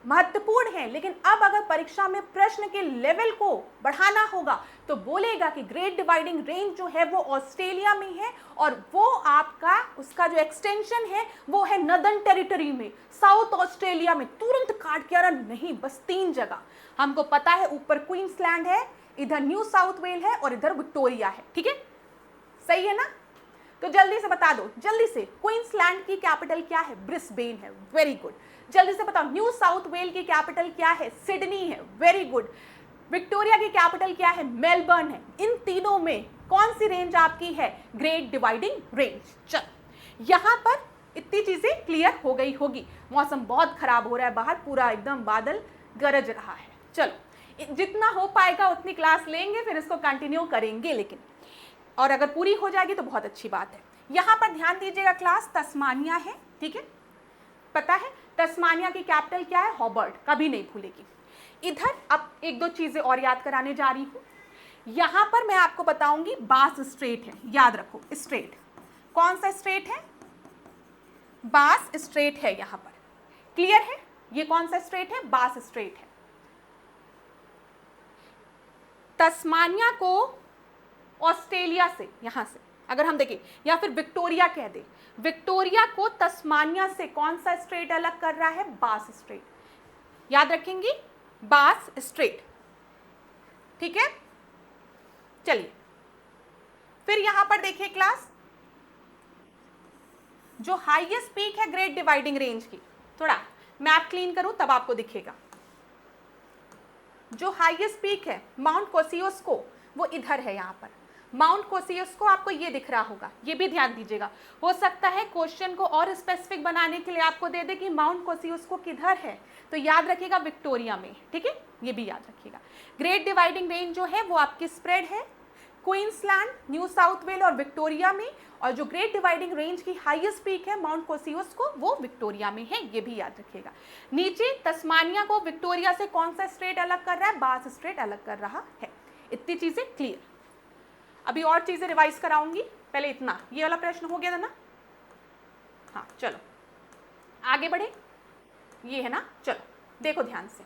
A: महत्वपूर्ण है। लेकिन अब अगर परीक्षा में प्रश्न के लेवल को बढ़ाना होगा तो बोलेगा कि ग्रेट डिवाइडिंग रेंज जो है वो ऑस्ट्रेलिया में है, और वो आपका उसका जो एक्सटेंशन है वो है नदर्न टेरिटरी में, साउथ ऑस्ट्रेलिया में। तुरंत काट के नहीं, बस 3 जगह हमको पता है, ऊपर क्वींसलैंड है, इधर न्यू साउथ वेल है और इधर विक्टोरिया है, ठीक है, सही है ना? तो जल्दी से बता दो, जल्दी से, क्वींसलैंड की कैपिटल क्या है, ब्रिस्बेन है, वेरी गुड। जल्दी से बताओ, न्यू साउथ वेल की कैपिटल क्या है, सिडनी है, वेरी गुड। विक्टोरिया की कैपिटल क्या है, मेलबर्न है। इन तीनों में कौन सी रेंज आपकी है, ग्रेट डिवाइडिंग रेंज। चल यहां पर इतनी चीजें क्लियर हो गई होगी। मौसम बहुत खराब हो रहा है बाहर, पूरा एकदम बादल गरज रहा है। चलो जितना हो पाएगा उतनी क्लास लेंगे, फिर इसको कंटिन्यू करेंगे, लेकिन और अगर पूरी हो जाएगी तो बहुत अच्छी बात है। यहाँ पर ध्यान दीजिएगा क्लास, तस्मानिया है, ठीक है, पता है तस्मानिया की कैपिटल क्या है, हॉबर्ट, कभी नहीं भूलेगी। इधर अब 1-2 चीजें और याद कराने जा रही हूँ। यहाँ पर मैं आपको बताऊंगी बास स्ट्रेट है, याद रखो, स्ट्रेट कौन सा स्ट्रेट है, बास स्ट्रेट है यहाँ पर, क्लियर है? ये कौन सा स्ट्रेट है, बास स्ट्रेट है। तस्मानिया को ऑस्ट्रेलिया से, यहां से अगर हम देखें, या फिर विक्टोरिया कह दे, विक्टोरिया को तस्मानिया से कौन सा स्ट्रेट अलग कर रहा है, बास स्ट्रेट, याद रखेंगी, बास स्ट्रेट, ठीक है। चलिए फिर यहां पर देखिए क्लास, जो हाईएस्ट पीक है ग्रेट डिवाइडिंग रेंज की, थोड़ा मैप क्लीन करूं तब आपको दिखेगा। जो हाईएस्ट पीक है माउंट कोसियोस्को, वो इधर है, यहाँ पर माउंट कोसियुस्को आपको ये दिख रहा होगा, ये भी ध्यान दीजिएगा। हो सकता है क्वेश्चन को और स्पेसिफिक बनाने के लिए आपको दे दे कि माउंट कोसियुस्को किधर है, तो याद रखिएगा विक्टोरिया में, ठीक है, ये भी याद रखिएगा। ग्रेट डिवाइडिंग रेंज जो है वो आपकी स्प्रेड है क्वींसलैंड, न्यू साउथ वेल और विक्टोरिया में, और जो ग्रेट डिवाइडिंग रेंज की हाईएस्ट पीक है माउंट कोसियुस्को वो विक्टोरिया में है, ये भी याद रखिएगा। नीचे तस्मानिया को विक्टोरिया से कौन सा स्टेट अलग कर रहा है, बास स्टेट अलग कर रहा है। इतनी चीजें क्लियर। अभी और चीजें रिवाइज कराऊंगी, पहले इतना, ये वाला प्रश्न हो गया था ना। हाँ चलो आगे बढ़े, ये है ना, चलो देखो ध्यान से।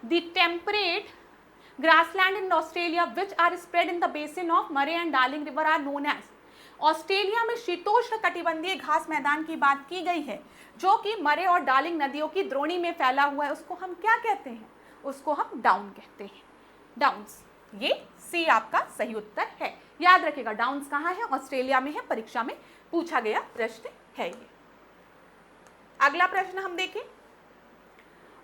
A: The temperate grassland in Australia which are spread in the basin of Murray and Darling river are known as। Australia में शीतोष्ण कटिबंधीय घास मैदान की बात की गई है जो कि मरे और डार्लिंग नदियों की द्रोणी में फैला हुआ है, उसको हम क्या कहते हैं, उसको हम डाउन कहते हैं, डाउन्स। ये सी आपका सही उत्तर है, याद रखिएगा। डाउन्स कहाँ है, ऑस्ट्रेलिया में है, परीक्षा में पूछा गया प्रश्न है ये। अगला प्रश्न हम देखें।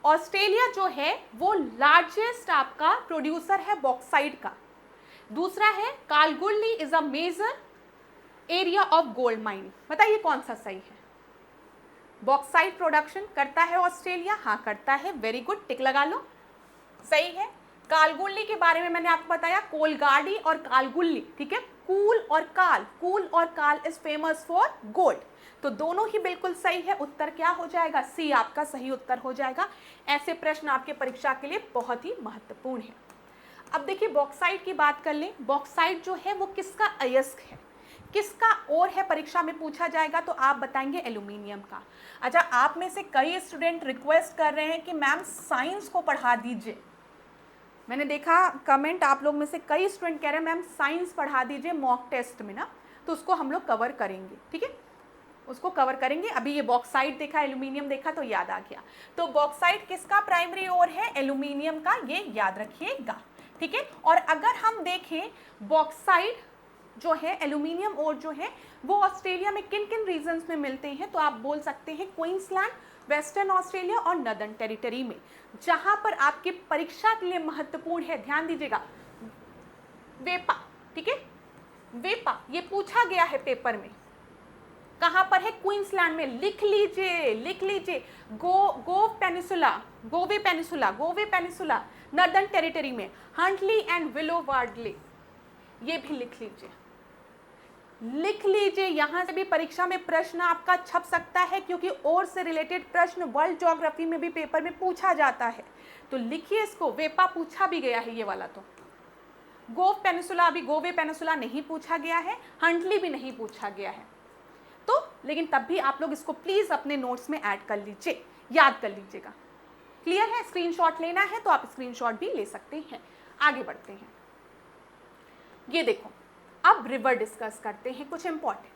A: ऑस्ट्रेलिया जो है वो लार्जेस्ट आपका प्रोड्यूसर है बॉक्साइट का। दूसरा है Kalgoorlie is a major area of gold mine. बताइए कौन सा सही है। बॉक्साइट प्रोडक्शन करता है ऑस्ट्रेलिया, हाँ करता है, वेरी गुड, टिक लगा लो, सही है। कालगुली के बारे में मैंने आपको बताया, कोलगाडी और कालगुली, ठीक है। कूल और काल इज फेमस फॉर गोल्ड, तो दोनों ही बिल्कुल सही है। उत्तर क्या हो जाएगा, सी आपका सही उत्तर हो जाएगा। ऐसे प्रश्न आपके परीक्षा के लिए बहुत ही महत्वपूर्ण है। अब देखिए बॉक्साइट की बात कर लें। बॉक्साइट जो है वो किसका अयस्क है, किसका और है, परीक्षा में पूछा जाएगा तो आप बताएंगे एल्यूमिनियम का। अच्छा, आप में से कई स्टूडेंट रिक्वेस्ट कर रहे हैं कि मैम साइंस को पढ़ा दीजिए। मैंने देखा कमेंट, आप लोग में से कई स्टूडेंट कह रहे हैं मैम साइंस पढ़ा दीजिए मॉक टेस्ट में ना, तो उसको हम लोग कवर करेंगे, ठीक है, उसको कवर करेंगे। अभी ये बॉक्साइट देखा, एल्यूमिनियम देखा तो याद आ गया। तो बॉक्साइट किसका प्राइमरी ओर है, एल्यूमिनियम का, ये याद रखिएगा, ठीक है। और अगर हम देखें बॉक्साइट जो है, एल्यूमिनियम ओर जो है वो ऑस्ट्रेलिया में किन किन रीजन्स में मिलते हैं, तो आप बोल सकते हैं क्वींसलैंड, वेस्टर्न ऑस्ट्रेलिया और नदर्न टेरिटरी में। जहां पर आपकी परीक्षा के लिए महत्वपूर्ण है, ध्यान दीजिएगा, वेपा, ठीक है, वेपा ये पूछा गया है पेपर में, कहां पर है, क्वींसलैंड में। लिख लीजिए गोवे पेनिसुला नॉर्दर्न टेरिटरी में, हंटली एंड विलो वार्डले, ये भी लिख लीजिए। यहां से भी परीक्षा में प्रश्न आपका छप सकता है, क्योंकि और से रिलेटेड प्रश्न वर्ल्ड ज्योग्राफी में भी पेपर में पूछा जाता है, तो लिखिए इसको। वेपा पूछा भी गया है ये वाला, तो गोव पेनिसुला, अभी गोवे पेनिसुला नहीं पूछा गया है, हंटली भी नहीं पूछा गया है, तो लेकिन तब भी आप लोग इसको प्लीज अपने नोट्स में ऐड कर लीजिए, याद कर लीजिएगा। क्लियर है, स्क्रीनशॉट लेना है तो आप स्क्रीनशॉट भी ले सकते हैं। आगे बढ़ते हैं, ये देखो अब रिवर डिस्कस करते हैं, कुछ इंपॉर्टेंट।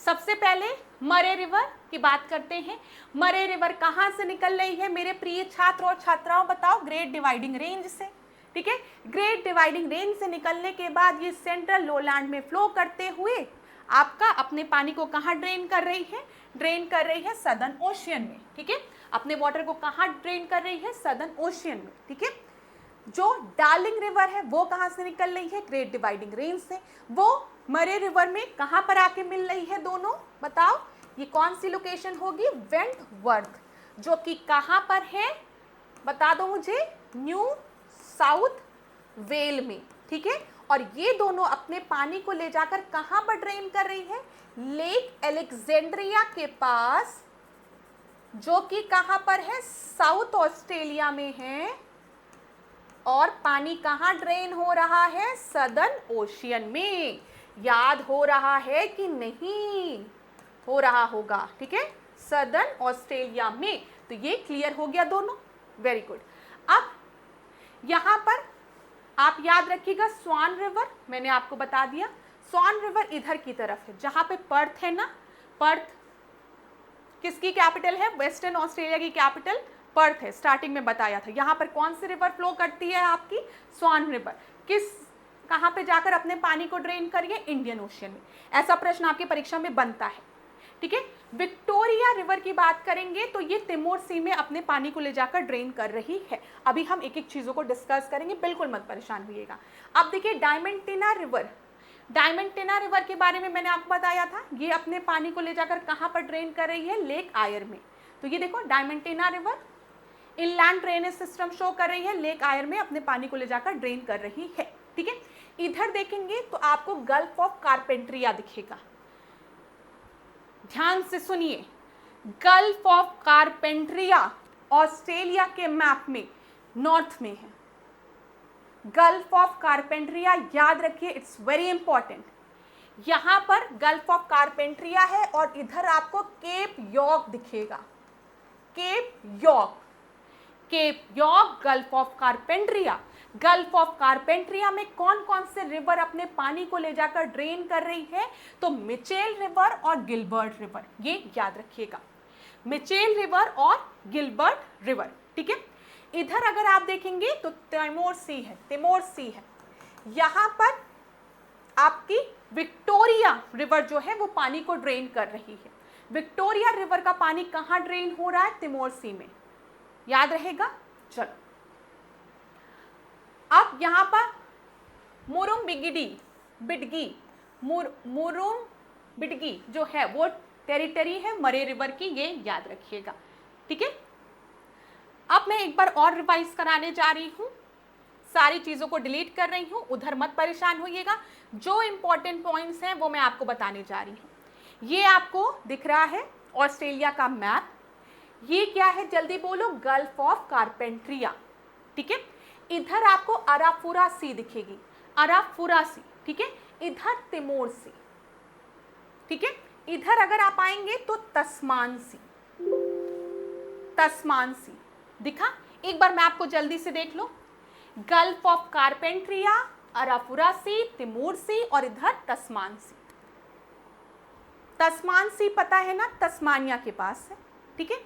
A: सबसे पहले मरे रिवर की बात करते हैं। मरे रिवर कहां से निकल रही है मेरे प्रिय छात्र और छात्राओं, बताओ, ग्रेट डिवाइडिंग रेंज से, ठीक है। ग्रेट डिवाइडिंग रेंज से निकलने के बाद ये सेंट्रल लोलैंड में फ्लो करते हुए आपका अपने पानी को कहाँ ड्रेन कर रही है, ड्रेन कर रही है सदर्न ओशियन में, ठीक है। अपने वाटर को कहाँ ड्रेन कर रही है, सदर्न ओशियन में, ठीक है। जो डार्लिंग रिवर है वो कहाँ से निकल रही है, ग्रेट डिवाइडिंग रेंज से। वो मरे रिवर में कहाँ पर आके मिल रही है दोनों, बताओ, ये कौन सी लोकेशन होगी, वेंटवर्थ, जो कि कहाँ पर है, बता दो मुझे, न्यू साउथ वेल में, ठीक है। और ये दोनों अपने पानी को ले जाकर कहां पर ड्रेन कर रही है, लेक एलेक्जेंड्रिया के पास, जो कि कहां पर है, साउथ ऑस्ट्रेलिया में है। और पानी कहां ड्रेन हो रहा है, सदर्न ओशियन में। याद हो रहा है कि नहीं, हो रहा होगा, ठीक है, सदर्न ऑस्ट्रेलिया में। तो ये क्लियर हो गया दोनों, वेरी गुड। अब यहां पर आप याद रखिएगा स्वान रिवर, मैंने आपको बता दिया, स्वान रिवर इधर की तरफ है, जहां पे पर्थ है ना, पर्थ किसकी कैपिटल है, वेस्टर्न ऑस्ट्रेलिया की कैपिटल पर्थ है, स्टार्टिंग में बताया था। यहाँ पर कौन सी रिवर फ्लो करती है आपकी, स्वान रिवर, किस कहाँ पे जाकर अपने पानी को ड्रेन करिए, इंडियन ओशियन में। ऐसा प्रश्न आपकी परीक्षा में बनता है, ठीक है। विक्टोरिया रिवर की बात करेंगे तो ये तिमोर सी में अपने पानी को ले जाकर ड्रेन कर रही है। अभी हम एक एक चीजों को डिस्कस करेंगे, बिल्कुल मत परेशान होइएगा। अब देखिए डायमंटिना रिवर, डायमंटिना रिवर के बारे में मैंने आपको बताया था, ये अपने पानी को ले जाकर कहाँ पर ड्रेन कर रही है, लेक आयर में। तो ये देखो Diamantina river inland drainage system show कर रही है, लेक आयर में अपने पानी को ले जाकर ड्रेन कर रही है। ठीक है, इधर देखेंगे तो आपको गल्फ ऑफ कारपेंट्रिया दिखेगा। ध्यान से सुनिए, गल्फ ऑफ कारपेंट्रिया ऑस्ट्रेलिया के मैप में नॉर्थ में है। गल्फ ऑफ कारपेंट्रिया याद रखिए, इट्स वेरी इंपॉर्टेंट। यहां पर गल्फ ऑफ कारपेंट्रिया है और इधर आपको केप यॉर्क दिखेगा। Cap York, cap York, gulf of Carpentaria. Gulf of Carpentaria में कौन कौन से रिवर अपने पानी को ले जाकर ड्रेन कर रही है, तो मिचेल रिवर और गिलबर्ट रिवर, ये याद रखिएगा, मिचेल रिवर और गिलबर्ट रिवर। ठीक है, इधर अगर आप देखेंगे तो तिमोर सी है, तिमोर सी है। यहां पर आपकी विक्टोरिया रिवर जो है वो पानी को ड्रेन कर रही है। विक्टोरिया रिवर का पानी कहां ड्रेन हो रहा है, तिमोर सी में, याद रहेगा। चलो अब यहां पर मुरुम बिडगी, मुरुम बिडगी जो है वो टेरिटरी है मरे रिवर की, ये याद रखिएगा। ठीक है, अब मैं एक बार और रिवाइज कराने जा रही हूं, सारी चीजों को डिलीट कर रही हूं, उधर मत परेशान होइएगा। जो इंपॉर्टेंट पॉइंट्स हैं वो मैं आपको बताने जा रही हूं। ये आपको दिख रहा है ऑस्ट्रेलिया का मैप। ये क्या है, जल्दी बोलो, गल्फ ऑफ कारपेंट्रिया। ठीक है, इधर आपको अराफुरा सी दिखेगी, अराफुरा सी। ठीक है, इधर तिमोर सी। ठीक है, इधर अगर आप आएंगे तो तस्मान सी, तस्मान सी दिखा। एक बार मैप को जल्दी से देख लो, Gulf of Carpentaria, Arafura Sea, Timor Sea और इधर तस्मान सी। तस्मान सी पता है ना, तस्मानिया के पास है। ठीक है,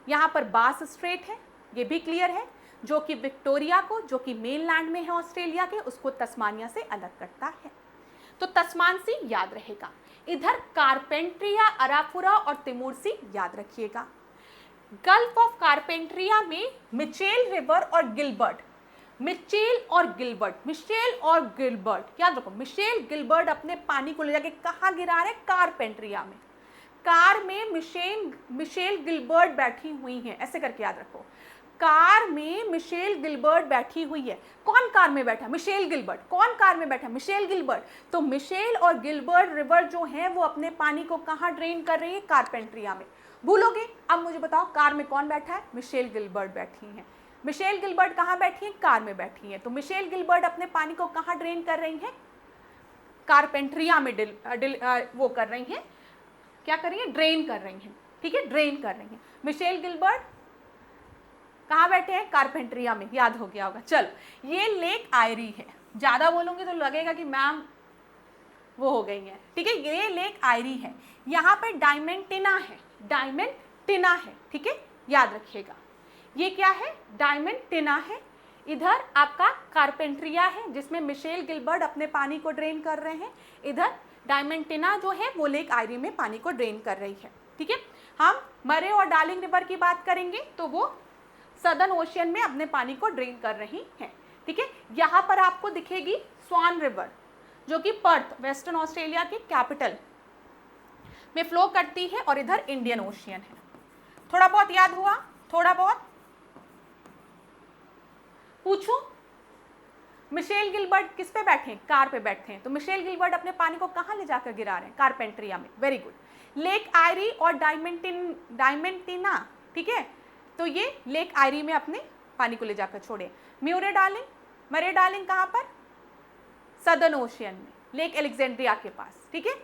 A: यहां पर बास स्ट्रेट है, ये भी क्लियर है, जो कि विक्टोरिया को, जो कि मेनलैंड में है ऑस्ट्रेलिया के, उसको तस्मानिया से अलग करता है। तो तस्मान सी याद रहेगा। इधर कारपेंट्रिया, अराफुरा और तिमोर सी याद रखिएगा। गल्फ ऑफ कारपेंट्रिया में मिचेल रिवर और गिलबर्ट, मिचेल और गिलबर्ट, मिशेल और गिलबर्ट याद रखो। मिशेल गिलबर्ट अपने पानी को ले जाके कहाँ गिरा रहे, कारपेंट्रिया में। कार में मिशेल गिलबर्ट बैठी हुई हैं, ऐसे करके याद रखो। कार में मिशेल गिलबर्ट बैठी हुई है। कौन कार में बैठा, मिशेल गिलबर्ट। कौन कार में बैठा, मिशेल गिलबर्ट। तो मिशेल और गिलबर्ट रिवर जो है वो अपने पानी को कहाँ ड्रेन कर रही है, कारपेंट्रिया में। भूलोगे, अब मुझे बताओ कार में कौन बैठा है, मिशेल गिलबर्ट बैठी हैं। मिशेल गिलबर्ट कहाँ बैठी है, कार में बैठी है। तो मिशेल गिलबर्ट अपने पानी को कहाँ ड्रेन कर रही है, कारपेंट्रिया में वो कर रही है, क्या कर रही है, ड्रेन कर रही है। ठीक है, ड्रेन कर रही है। मिशेल गिलबर्ट कहाँ बैठे हैं, कारपेंट्रिया में, याद हो गया होगा। चलो, ये लेक आयरी है। ज्यादा बोलूंगी तो लगेगा कि मैम वो हो गई है। ठीक है, ये लेक आयरी है। यहाँ पे डायमंटिना है, डायमंटिना है। ठीक है, याद रखिएगा। ये क्या है, डायमंटिना है। इधर आपका कारपेंट्रिया है जिसमें मिशेल गिलबर्ट अपने पानी को ड्रेन कर रहे हैं। इधर डायमंटिना जो है वो लेक आयरी में पानी को ड्रेन कर रही है। ठीक है, हम मरे और डार्लिंग रिवर की बात करेंगे तो वो सदर्न ओशियन में अपने पानी को ड्रेन कर रही हैं। ठीक है, यहाँ पर आपको दिखेगी स्वान रिवर जो कि पर्थ, वेस्टर्न ऑस्ट्रेलिया की कैपिटल में फ्लो करती है और इधर इंडियन ओशियन है। थोड़ा बहुत याद हुआ, थोड़ा बहुत पूछूं, मिशेल गिलबर्ट किस पे बैठे हैं, कार पे बैठे हैं। तो मिशेल गिलबर्ट अपने पानी को कहाँ ले जाकर गिरा रहे हैं, कारपेंट्रिया में। Very good. लेक आयरी और डायमंटिना, ठीक है, तो ये लेक आयरी में अपने पानी को ले जाकर छोड़े। म्यूरे डार्लिंग कहाँ पर, सदर्न ओशियन में, लेक अलेक्जेंड्रिया के पास। ठीक है,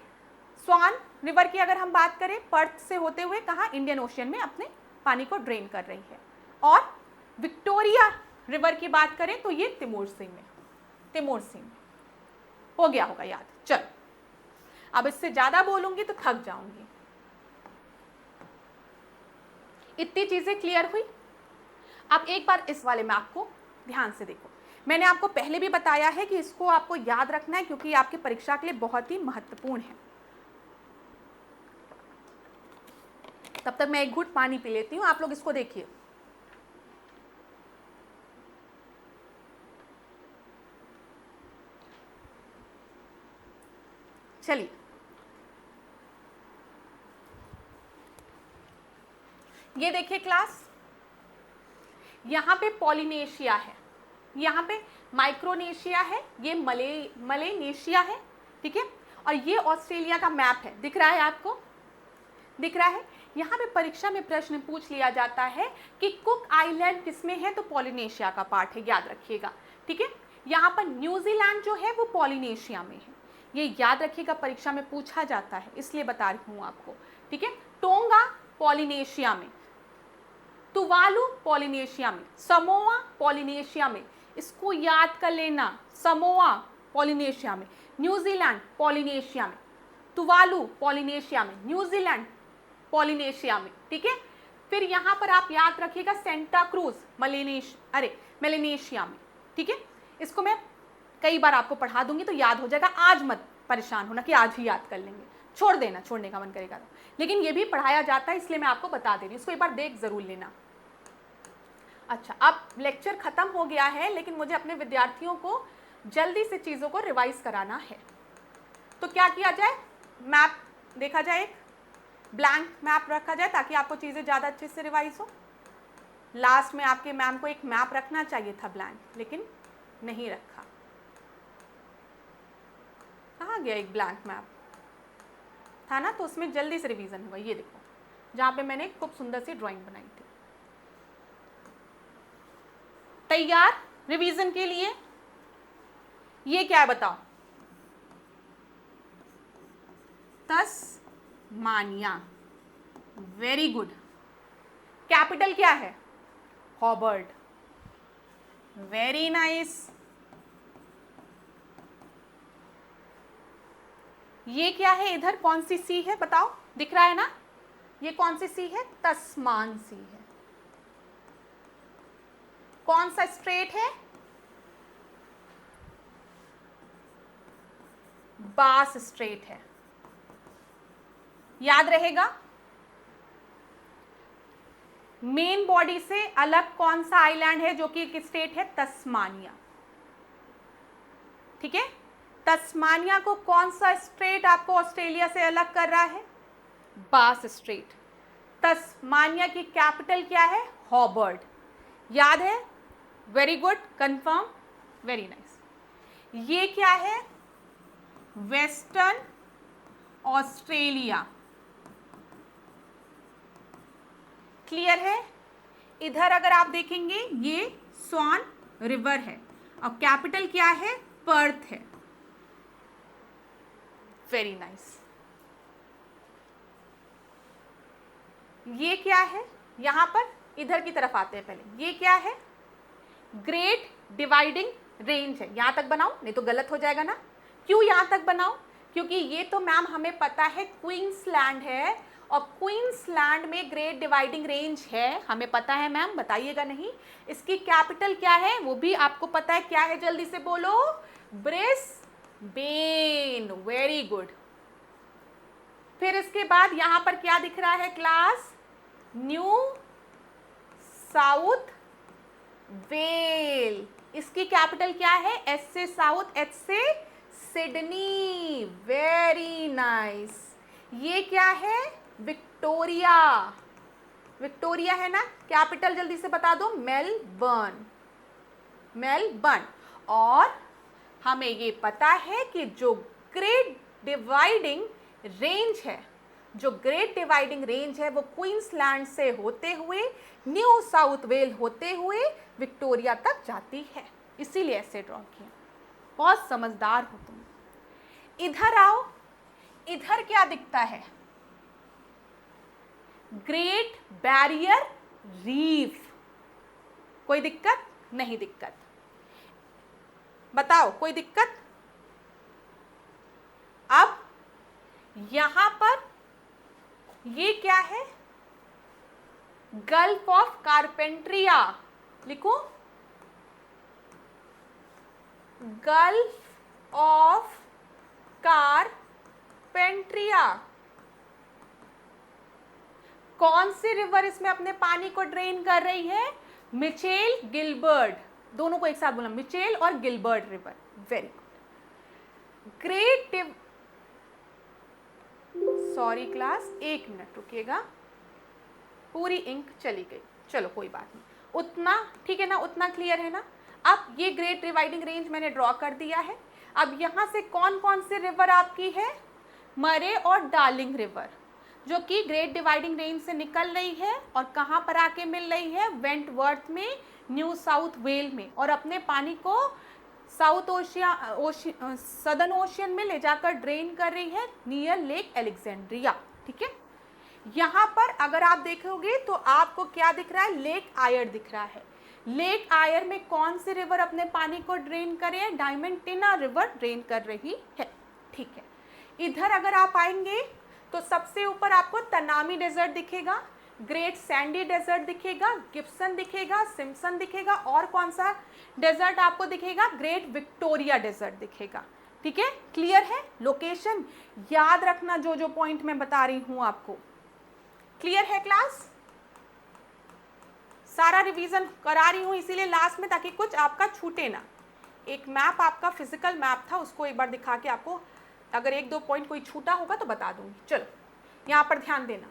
A: स्वान रिवर की अगर हम बात करें, पर्थ से होते हुए कहाँ, इंडियन ओशियन में अपने पानी को ड्रेन कर रही है। और विक्टोरिया रिवर की बात करें तो ये तिमोर सी में हो गया होगा याद। चलो, अब इससे ज्यादा बोलूंगी तो थक जाऊंगी। इतनी चीजें क्लियर हुई। अब एक बार इस वाले मैप को ध्यान से देखो। मैंने आपको पहले भी बताया है कि इसको आपको याद रखना है क्योंकि आपकी परीक्षा के लिए बहुत ही महत्वपूर्ण है। तब तक मैं एक घूंट पानी पी लेती हूँ, आप लोग इसको देखिए। चलिए, ये देखिए क्लास, यहाँ पे पॉलिनेशिया है, यहाँ पे माइक्रोनेशिया है, ये मलेनेशिया है, ठीक है, और ये ऑस्ट्रेलिया का मैप है, दिख रहा है आपको, दिख रहा है। यहाँ पे परीक्षा में प्रश्न पूछ लिया जाता है कि कुक आइलैंड किसमें है, तो पॉलिनेशिया का पार्ट है, याद रखिएगा, ठीक है। यहाँ पर न्यूजीलैंड जो है वो पॉलिनेशिया में है, ये याद रखिएगा, परीक्षा में पूछा जाता है, इसलिए बता रही हूँ आपको, ठीक है। टोंगा पॉलिनेशिया में, तुवालू पॉलिनेशिया में, समोआ पॉलिनेशिया में, इसको याद कर लेना, समोआ पॉलिनेशिया में, न्यूजीलैंड पॉलिनेशिया में, तुवालू पॉलिनेशिया में, न्यूजीलैंड पॉलिनेशिया में, ठीक है। फिर यहाँ पर आप याद रखिएगा सेंटा क्रूज मेलेनेशिया में, ठीक है। इसको मैं कई बार आपको पढ़ा दूंगी तो याद हो जाएगा, आज मत परेशान होना कि आज ही याद कर लेंगे, छोड़ देना, छोड़ने का मन करेगा तो, लेकिन ये भी पढ़ाया जाता है, इसलिए मैं आपको बता दे रही हूँ, इसको एक बार देख जरूर लेना। अच्छा, अब लेक्चर खत्म हो गया है, लेकिन मुझे अपने विद्यार्थियों को जल्दी से चीज़ों को रिवाइज कराना है, तो क्या किया जाए, मैप देखा जाए, एक ब्लैंक मैप रखा जाए ताकि आपको चीज़ें ज़्यादा अच्छे से रिवाइज हो। लास्ट में आपके मैम को एक मैप रखना चाहिए था ब्लैंक, लेकिन नहीं रखा। कहाँ गया एक ब्लैंक मैप था ना, तो उसमें जल्दी से रिवीजन हुआ। ये देखो, जहाँ पे मैंने खूब सुंदर सी ड्राइंग बनाई थी। तैयार रिवीजन के लिए? ये क्या है बताओ, तस्मानिया, वेरी गुड। कैपिटल क्या है, हॉबर्ट, वेरी नाइस। ये क्या है इधर, कौन सी सी है बताओ, दिख रहा है ना, ये कौन सी सी है, तस्मान सी है। कौन सा स्ट्रेट है, बास स्ट्रेट है, याद रहेगा। मेन बॉडी से अलग कौन सा आइलैंड है जो कि एक स्टेट है, तस्मानिया, ठीक है। तस्मानिया को कौन सा स्ट्रेट आपको ऑस्ट्रेलिया से अलग कर रहा है, बास स्ट्रेट। तस्मानिया की कैपिटल क्या है, हॉबर्ट, याद है, very good, confirm, very nice. ये क्या है, वेस्टर्न ऑस्ट्रेलिया, क्लियर है। इधर अगर आप देखेंगे ये स्वान रिवर है और कैपिटल क्या है, पर्थ है, वेरी नाइस। ये क्या है, यहां पर इधर की तरफ आते हैं पहले, ये क्या है, ग्रेट डिवाइडिंग रेंज है। यहां तक बनाओ, नहीं तो गलत हो जाएगा ना। क्यों यहां तक बनाओ, क्योंकि ये तो मैम हमें पता है क्वींसलैंड है, और क्वींसलैंड में ग्रेट डिवाइडिंग रेंज है, हमें पता है मैम, बताइएगा नहीं। इसकी कैपिटल क्या है वो भी आपको पता है, क्या है, जल्दी से बोलो, ब्रिस्बेन, वेरी गुड। फिर इसके बाद यहां पर क्या दिख रहा है क्लास, न्यू साउथ वेल, इसकी कैपिटल क्या है, एस से साउथ, एच से सिडनी, वेरी नाइस। ये क्या है, विक्टोरिया, विक्टोरिया है ना, कैपिटल जल्दी से बता दो, मेलबर्न, मेलबर्न। और हमें ये पता है कि जो ग्रेट डिवाइडिंग रेंज है, जो ग्रेट डिवाइडिंग रेंज है वो क्वींसलैंड से होते हुए न्यू साउथ वेल होते हुए विक्टोरिया तक जाती है, इसीलिए ऐसे ड्रॉ किया। बहुत समझदार हो तुम। इधर आओ, इधर क्या दिखता है, ग्रेट बैरियर रीफ, कोई दिक्कत नहीं, दिक्कत बताओ, कोई दिक्कत। अब यहां पर ये क्या है, गल्फ ऑफ कारपेंट्रिया, लिखो, गल्फ ऑफ कारपेंट्रिया। कौन सी रिवर इसमें अपने पानी को ड्रेन कर रही है? मिचेल गिलबर्ट, दोनों को एक साथ बोला, मिचेल और Gilbert river. Very good. Great, sorry class, 1 minute रुकिएगा, पूरी इंक चली गई, चलो कोई बात नहीं, उतना ठीक है ना, उतना क्लियर है ना। अब ये ग्रेट डिवाइडिंग रेंज मैंने ड्रॉ कर दिया है। अब यहाँ से कौन कौन सी रिवर आपकी है? मरे और डार्लिंग रिवर, जो कि ग्रेट डिवाइडिंग रेंज से निकल रही है और कहाँ पर आके मिल रही है? वेंटवर्थ में, न्यू साउथ वेल में, और अपने पानी को सदर्न ओशियन में ले जाकर ड्रेन कर रही है नियर लेक एलेक्जेंड्रिया। ठीक है, यहाँ पर अगर आप देखोगे तो आपको क्या दिख रहा है? लेक आयर दिख रहा है। लेक आयर में कौन सी रिवर अपने पानी को ड्रेन कर रही है? डायमंटिना रिवर ड्रेन कर रही है। ठीक है, इधर अगर आप आएंगे तो सबसे ऊपर आपको तनामी डेजर्ट दिखेगा, ग्रेट सैंडी डेजर्ट दिखेगा, गिब्सन दिखेगा, सिम्पसन दिखेगा, और कौन सा डेजर्ट आपको दिखेगा? ग्रेट विक्टोरिया डेजर्ट दिखेगा। ठीक है, क्लियर है? लोकेशन याद रखना, जो जो पॉइंट मैं बता रही हूं आपको। क्लियर है क्लास? सारा रिवीजन करा रही हूं इसीलिए लास्ट में, ताकि कुछ आपका छूटे ना। एक मैप आपका फिजिकल मैप था, उसको एक बार दिखा के आपको अगर 1-2 पॉइंट कोई छूटा होगा तो बता दूंगी। चलो यहाँ पर ध्यान देना,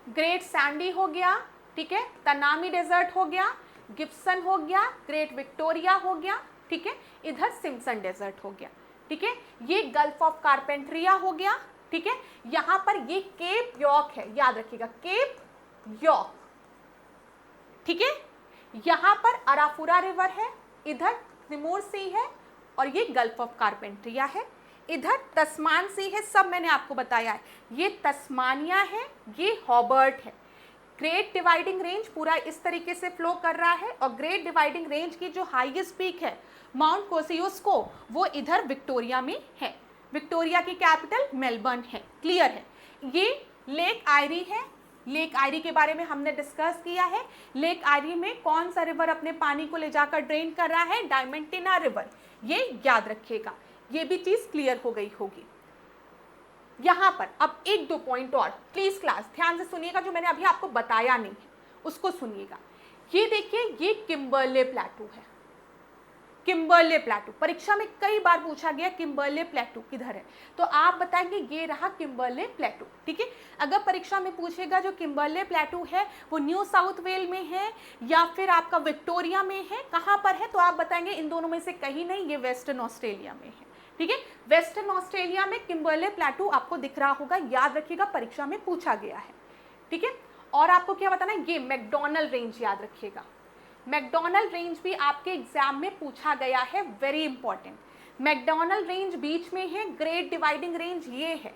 A: ग्रेट सैंडी हो गया, ठीक है, तनामी डेजर्ट हो गया, गिब्सन हो गया, ग्रेट विक्टोरिया हो गया, ठीक है, इधर सिम्पसन डेजर्ट हो गया। ठीक है, ये गल्फ ऑफ कारपेंट्रिया हो गया। ठीक है, यहाँ पर ये केप यॉर्क है, याद रखिएगा, केप यॉर्क। ठीक है, यहाँ पर अराफुरा रिवर है, इधर तिमोर सी है, और ये गल्फ ऑफ कारपेंट्रिया है, इधर तस्मान सी है, सब मैंने आपको बताया है। ये तस्मानिया है, ये हॉबर्ट है। ग्रेट डिवाइडिंग रेंज पूरा इस तरीके से फ्लो कर रहा है, और ग्रेट डिवाइडिंग रेंज की जो हाईएस्ट पीक है माउंट कोसियुस्को, वो इधर विक्टोरिया में है। विक्टोरिया की कैपिटल मेलबर्न है। क्लियर है? ये लेक आयरी है, लेक आयरी के बारे में हमने डिस्कस किया है। लेक आयरी में कौन सा रिवर अपने पानी को ले जाकर ड्रेन कर रहा है? डायमंटिना रिवर। ये याद रखिएगा, ये भी चीज क्लियर हो गई होगी। यहाँ पर अब 1-2 पॉइंट और प्लीज क्लास ध्यान से सुनिएगा, जो मैंने अभी आपको बताया नहीं है उसको सुनिएगा। ये देखिए, ये किम्बरले प्लेटू है। किम्बरले प्लेटू परीक्षा में कई बार पूछा गया, किम्बरले प्लेटू किधर है, तो आप बताएंगे ये रहा किम्बरले प्लेटू। ठीक है, अगर परीक्षा में पूछेगा जो किम्बरले प्लेटू है वो न्यू साउथ वेल में है या फिर आपका विक्टोरिया में है, कहाँ पर है, तो आप बताएंगे इन दोनों में से कहीं नहीं, ये वेस्टर्न ऑस्ट्रेलिया में है। ठीक है, वेस्टर्न ऑस्ट्रेलिया में किम्बरले प्लेटू आपको दिख रहा होगा, याद रखिएगा, परीक्षा में पूछा गया है। ठीक है, और आपको क्या बताना है? ये मैकडॉनल्ड रेंज याद रखिएगा, मैकडॉनल्ड रेंज भी आपके एग्जाम में पूछा गया है, वेरी इंपॉर्टेंट। मैकडॉनल्ड रेंज बीच में है, ग्रेट डिवाइडिंग रेंज ये है,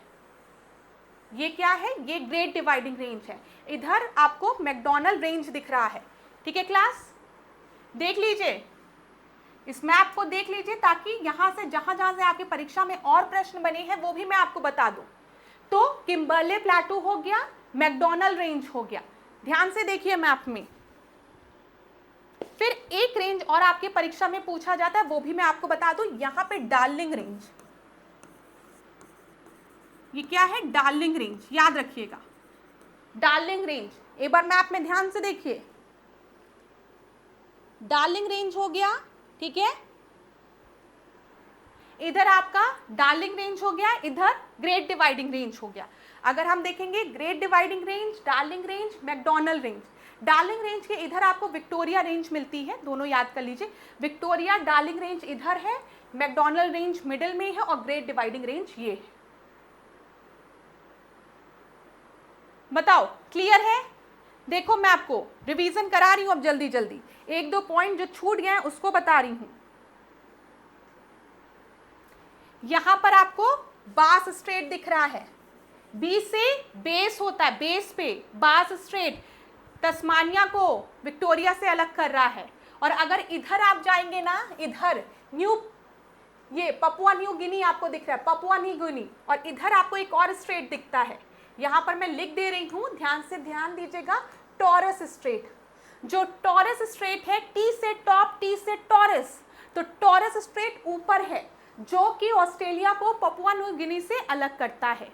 A: ये क्या है? ये ग्रेट डिवाइडिंग रेंज है, इधर आपको मैकडॉनल्ड रेंज दिख रहा है। ठीक है क्लास, देख लीजिए, इस मैप को देख लीजिए, ताकि यहां से जहां जहां से आपकी परीक्षा में और प्रश्न बने हैं वो भी मैं आपको बता दूं। तो किम्बरले प्लेटू हो गया, मैकडॉनल्ड रेंज हो गया, ध्यान से देखिए मैप में। फिर एक रेंज और आपके परीक्षा में पूछा जाता है, वो भी मैं आपको बता दूं, यहां पे डार्लिंग रेंज, ये क्या है? डार्लिंग रेंज, याद रखिएगा, डार्लिंग रेंज। एक बार मैप में ध्यान से देखिए, डार्लिंग रेंज हो गया, ठीक है, इधर आपका डार्लिंग रेंज हो गया, इधर ग्रेट डिवाइडिंग रेंज हो गया। अगर हम देखेंगे great dividing range, Darling range, McDonald range, Darling range के इधर आपको विक्टोरिया रेंज मिलती है, दोनों याद कर लीजिए, विक्टोरिया डार्लिंग रेंज इधर है, मैकडॉनल्ड रेंज मिडिल में है, और ग्रेट डिवाइडिंग रेंज ये है। बताओ क्लियर है? देखो मैं आपको रिवीजन करा रही हूं अब जल्दी जल्दी, 1-2 पॉइंट जो छूट गए हैं उसको बता रही हूं। यहां पर आपको बास स्ट्रेट दिख रहा है, बी से बेस होता है, बेस पे बास स्ट्रेट तस्मानिया को विक्टोरिया से अलग कर रहा है। और अगर इधर आप जाएंगे ना, इधर ये पपुआ न्यू गिनी आपको दिख रहा है, पपुआ न्यू गिनी, और इधर आपको एक और स्ट्रेट दिखता है, यहां पर मैं लिख दे रही हूं, ध्यान से ध्यान दीजिएगा, टॉरस स्ट्रेट। जो टॉरस स्ट्रेट है, टी से टॉप, टी से टॉरस, तो टॉरस स्ट्रेट ऊपर है, जो कि ऑस्ट्रेलिया को पपुआ न्यू गिनी से अलग करता है।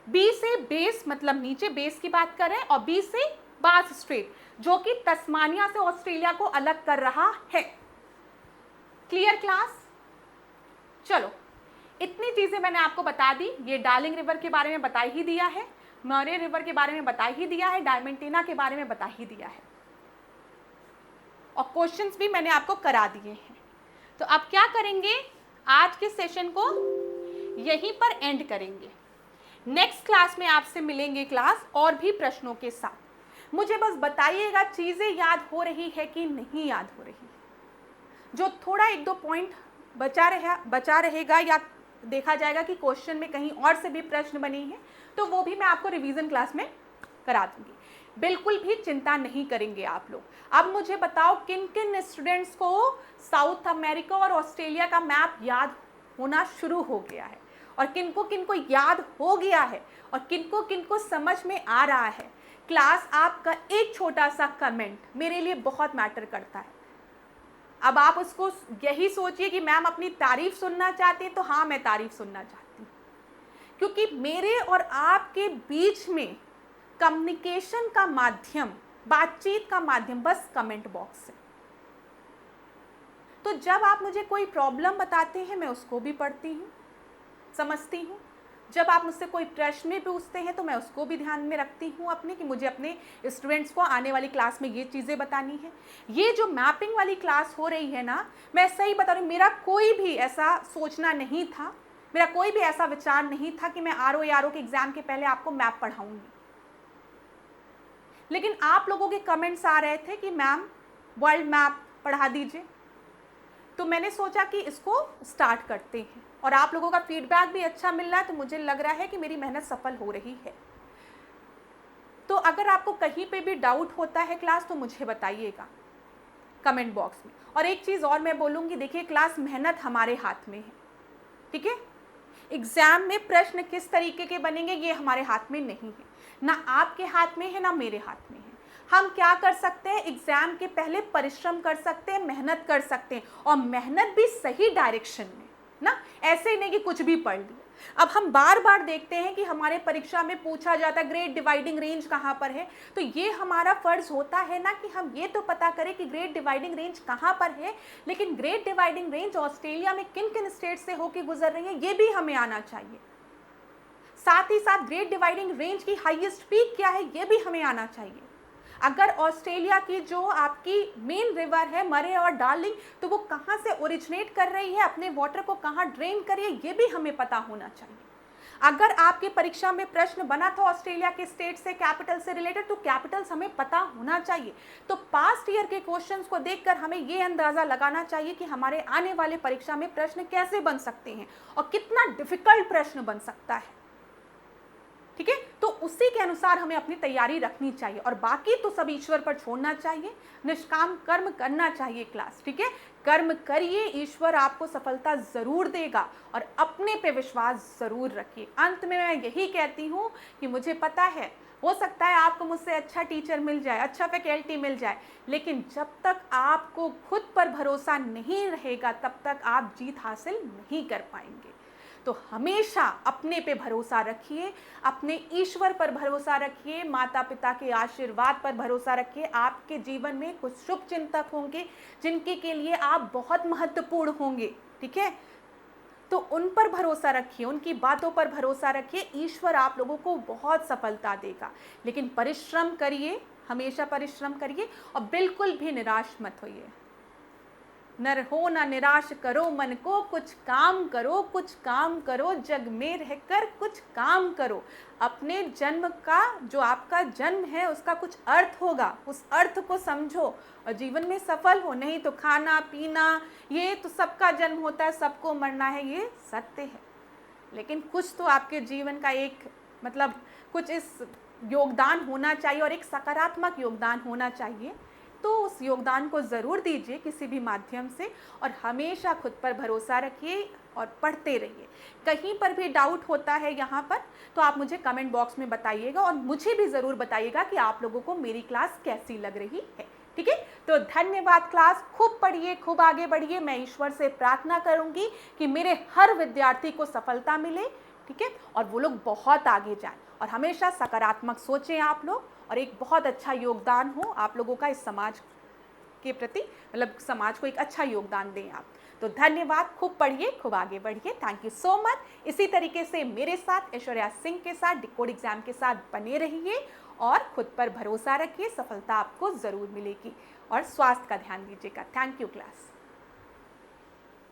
A: बी से बेस मतलब नीचे बेस की बात कर रहे हैं, और बी से बास स्ट्रेट जो कि तस्मानिया से ऑस्ट्रेलिया को अलग कर रहा है। Clear class? चलो, इतनी चीजें मैंने आपको बता दी। ये डार्लिंग रिवर के बारे में बता ही दिया है, मरे रिवर के बारे में बता ही दिया है, डायमंटीना के बारे में बता ही दिया है, और क्वेश्चंस भी मैंने आपको करा दिए हैं। तो अब क्या करेंगे, आज के सेशन को यहीं पर एंड करेंगे। नेक्स्ट क्लास में आपसे मिलेंगे क्लास और भी प्रश्नों के साथ। मुझे बस बताइएगा चीजें याद हो रही है कि नहीं याद हो रही। जो थोड़ा एक दो पॉइंट बचा रहेगा या देखा जाएगा कि क्वेश्चन में कहीं और से भी प्रश्न बने हैं, तो वो भी मैं आपको रिवीजन क्लास में करा दूंगी। बिल्कुल भी चिंता नहीं करेंगे आप लोग। अब मुझे बताओ किन किन स्टूडेंट्स को साउथ अमेरिका और ऑस्ट्रेलिया का मैप याद होना शुरू हो गया है, और किनको याद हो गया है, और किनको समझ में आ रहा है। क्लास आपका एक छोटा सा कमेंट मेरे लिए बहुत मैटर करता है। अब आप उसको यही सोचिए कि मैम अपनी तारीफ सुनना चाहती हैं, तो हाँ मैं तारीफ सुनना चाहती हूँ, क्योंकि मेरे और आपके बीच में कम्युनिकेशन का माध्यम, बातचीत का माध्यम बस कमेंट बॉक्स है। तो जब आप मुझे कोई प्रॉब्लम बताते हैं, मैं उसको भी पढ़ती हूँ, समझती हूँ। जब आप मुझसे कोई प्रश्न पूछते हैं तो मैं उसको भी ध्यान में रखती हूँ अपने, कि मुझे अपने स्टूडेंट्स को आने वाली क्लास में ये चीज़ें बतानी है। ये जो मैपिंग वाली क्लास हो रही है ना, मैं सही बता रही हूँ, मेरा कोई भी ऐसा सोचना नहीं था, मेरा कोई भी ऐसा विचार नहीं था कि मैं आरओ के एग्जाम के पहले आपको मैप पढ़ाऊंगी। लेकिन आप लोगों के कमेंट्स आ रहे थे कि मैम वर्ल्ड मैप पढ़ा दीजिए, तो मैंने सोचा कि इसको स्टार्ट करते हैं, और आप लोगों का फीडबैक भी अच्छा मिल रहा है, तो मुझे लग रहा है कि मेरी मेहनत सफल हो रही है। तो अगर आपको कहीं पे भी डाउट होता है क्लास, तो मुझे बताइएगा कमेंट बॉक्स में। और एक चीज़ और मैं बोलूँगी, देखिए क्लास, मेहनत हमारे हाथ में है, ठीक है। एग्जाम में प्रश्न किस तरीके के बनेंगे ये हमारे हाथ में नहीं है, ना आपके हाथ में है ना मेरे हाथ में है। हम क्या कर सकते हैं, एग्जाम के पहले परिश्रम कर सकते हैं, मेहनत कर सकते हैं, और मेहनत भी सही डायरेक्शन में ना, ऐसे ही नहीं कि कुछ भी पढ़ लिया। अब हम बार बार देखते हैं कि हमारे परीक्षा में पूछा जाता है ग्रेड डिवाइडिंग रेंज कहाँ पर है, तो ये हमारा फर्ज होता है ना कि हम ये तो पता करें कि ग्रेड डिवाइडिंग रेंज कहाँ पर है, लेकिन ग्रेड डिवाइडिंग रेंज ऑस्ट्रेलिया में किन किन स्टेट से होकर गुजर रही है ये भी हमें आना चाहिए। साथ ही साथ ग्रेड डिवाइडिंग रेंज की हाईएस्ट पीक क्या है ये भी हमें आना चाहिए। अगर ऑस्ट्रेलिया की जो आपकी मेन रिवर है मरे और डार्लिंग, तो वो कहाँ से ओरिजिनेट कर रही है, अपने वाटर को कहाँ ड्रेन कर रही है, ये भी हमें पता होना चाहिए। अगर आपकी परीक्षा में प्रश्न बना था ऑस्ट्रेलिया के स्टेट से, कैपिटल से रिलेटेड, तो कैपिटल्स हमें पता होना चाहिए। तो पास्ट ईयर के क्वेश्चंस को देखकर हमें ये अंदाजा लगाना चाहिए कि हमारे आने वाले परीक्षा में प्रश्न कैसे बन सकते हैं और कितना डिफिकल्ट प्रश्न बन सकता है, ठीक है। तो उसी के अनुसार हमें अपनी तैयारी रखनी चाहिए, और बाकी तो सब ईश्वर पर छोड़ना चाहिए, निष्काम कर्म करना चाहिए क्लास, ठीक है। कर्म करिए, ईश्वर आपको सफलता जरूर देगा, और अपने पे विश्वास जरूर रखिए। अंत में मैं यही कहती हूँ कि मुझे पता है, हो सकता है आपको मुझसे अच्छा टीचर मिल जाए, अच्छा फैकल्टी मिल जाए, लेकिन जब तक आपको खुद पर भरोसा नहीं रहेगा तब तक आप जीत हासिल नहीं कर पाएंगे। तो हमेशा अपने पे भरोसा रखिए, अपने ईश्वर पर भरोसा रखिए, माता पिता के आशीर्वाद पर भरोसा रखिए। आपके जीवन में कुछ शुभ चिंतक होंगे जिनके के लिए आप बहुत महत्वपूर्ण होंगे, ठीक है। तो उन पर भरोसा रखिए, उनकी बातों पर भरोसा रखिए, ईश्वर आप लोगों को बहुत सफलता देगा। लेकिन परिश्रम करिए, हमेशा परिश्रम करिए, और बिल्कुल भी निराश मत होइए। नर हो ना निराश करो मन को, कुछ काम करो, जग में रहकर कुछ काम करो। अपने जन्म का, जो आपका जन्म है उसका कुछ अर्थ होगा, उस अर्थ को समझो और जीवन में सफल हो। नहीं तो खाना पीना ये तो सबका जन्म होता है, सबको मरना है, ये सत्य है। लेकिन कुछ तो आपके जीवन का एक मतलब कुछ इस योगदान होना चाहिए, और एक सकारात्मक योगदान होना चाहिए। तो उस योगदान को ज़रूर दीजिए किसी भी माध्यम से, और हमेशा खुद पर भरोसा रखिए और पढ़ते रहिए। कहीं पर भी डाउट होता है यहाँ पर तो आप मुझे कमेंट बॉक्स में बताइएगा, और मुझे भी ज़रूर बताइएगा कि आप लोगों को मेरी क्लास कैसी लग रही है, ठीक है। तो धन्यवाद क्लास, खूब पढ़िए, खूब आगे बढ़िए। मैं ईश्वर से प्रार्थना करूँगी कि मेरे हर विद्यार्थी को सफलता मिले, ठीक है, और वो लोग बहुत आगे जाएं और हमेशा सकारात्मक सोचें आप लोग, और एक बहुत अच्छा योगदान हो आप लोगों का इस समाज के प्रति, मतलब समाज को एक अच्छा योगदान दें आप। तो धन्यवाद, खूब पढ़िए, खूब आगे बढ़िए। Thank you so much. इसी तरीके से मेरे साथ ऐश्वर्या सिंह के साथ डिकोड एग्जाम के साथ बने रहिए और खुद पर भरोसा रखिए, सफलता आपको ज़रूर मिलेगी। और स्वास्थ्य का ध्यान दीजिएगा। Thank you class.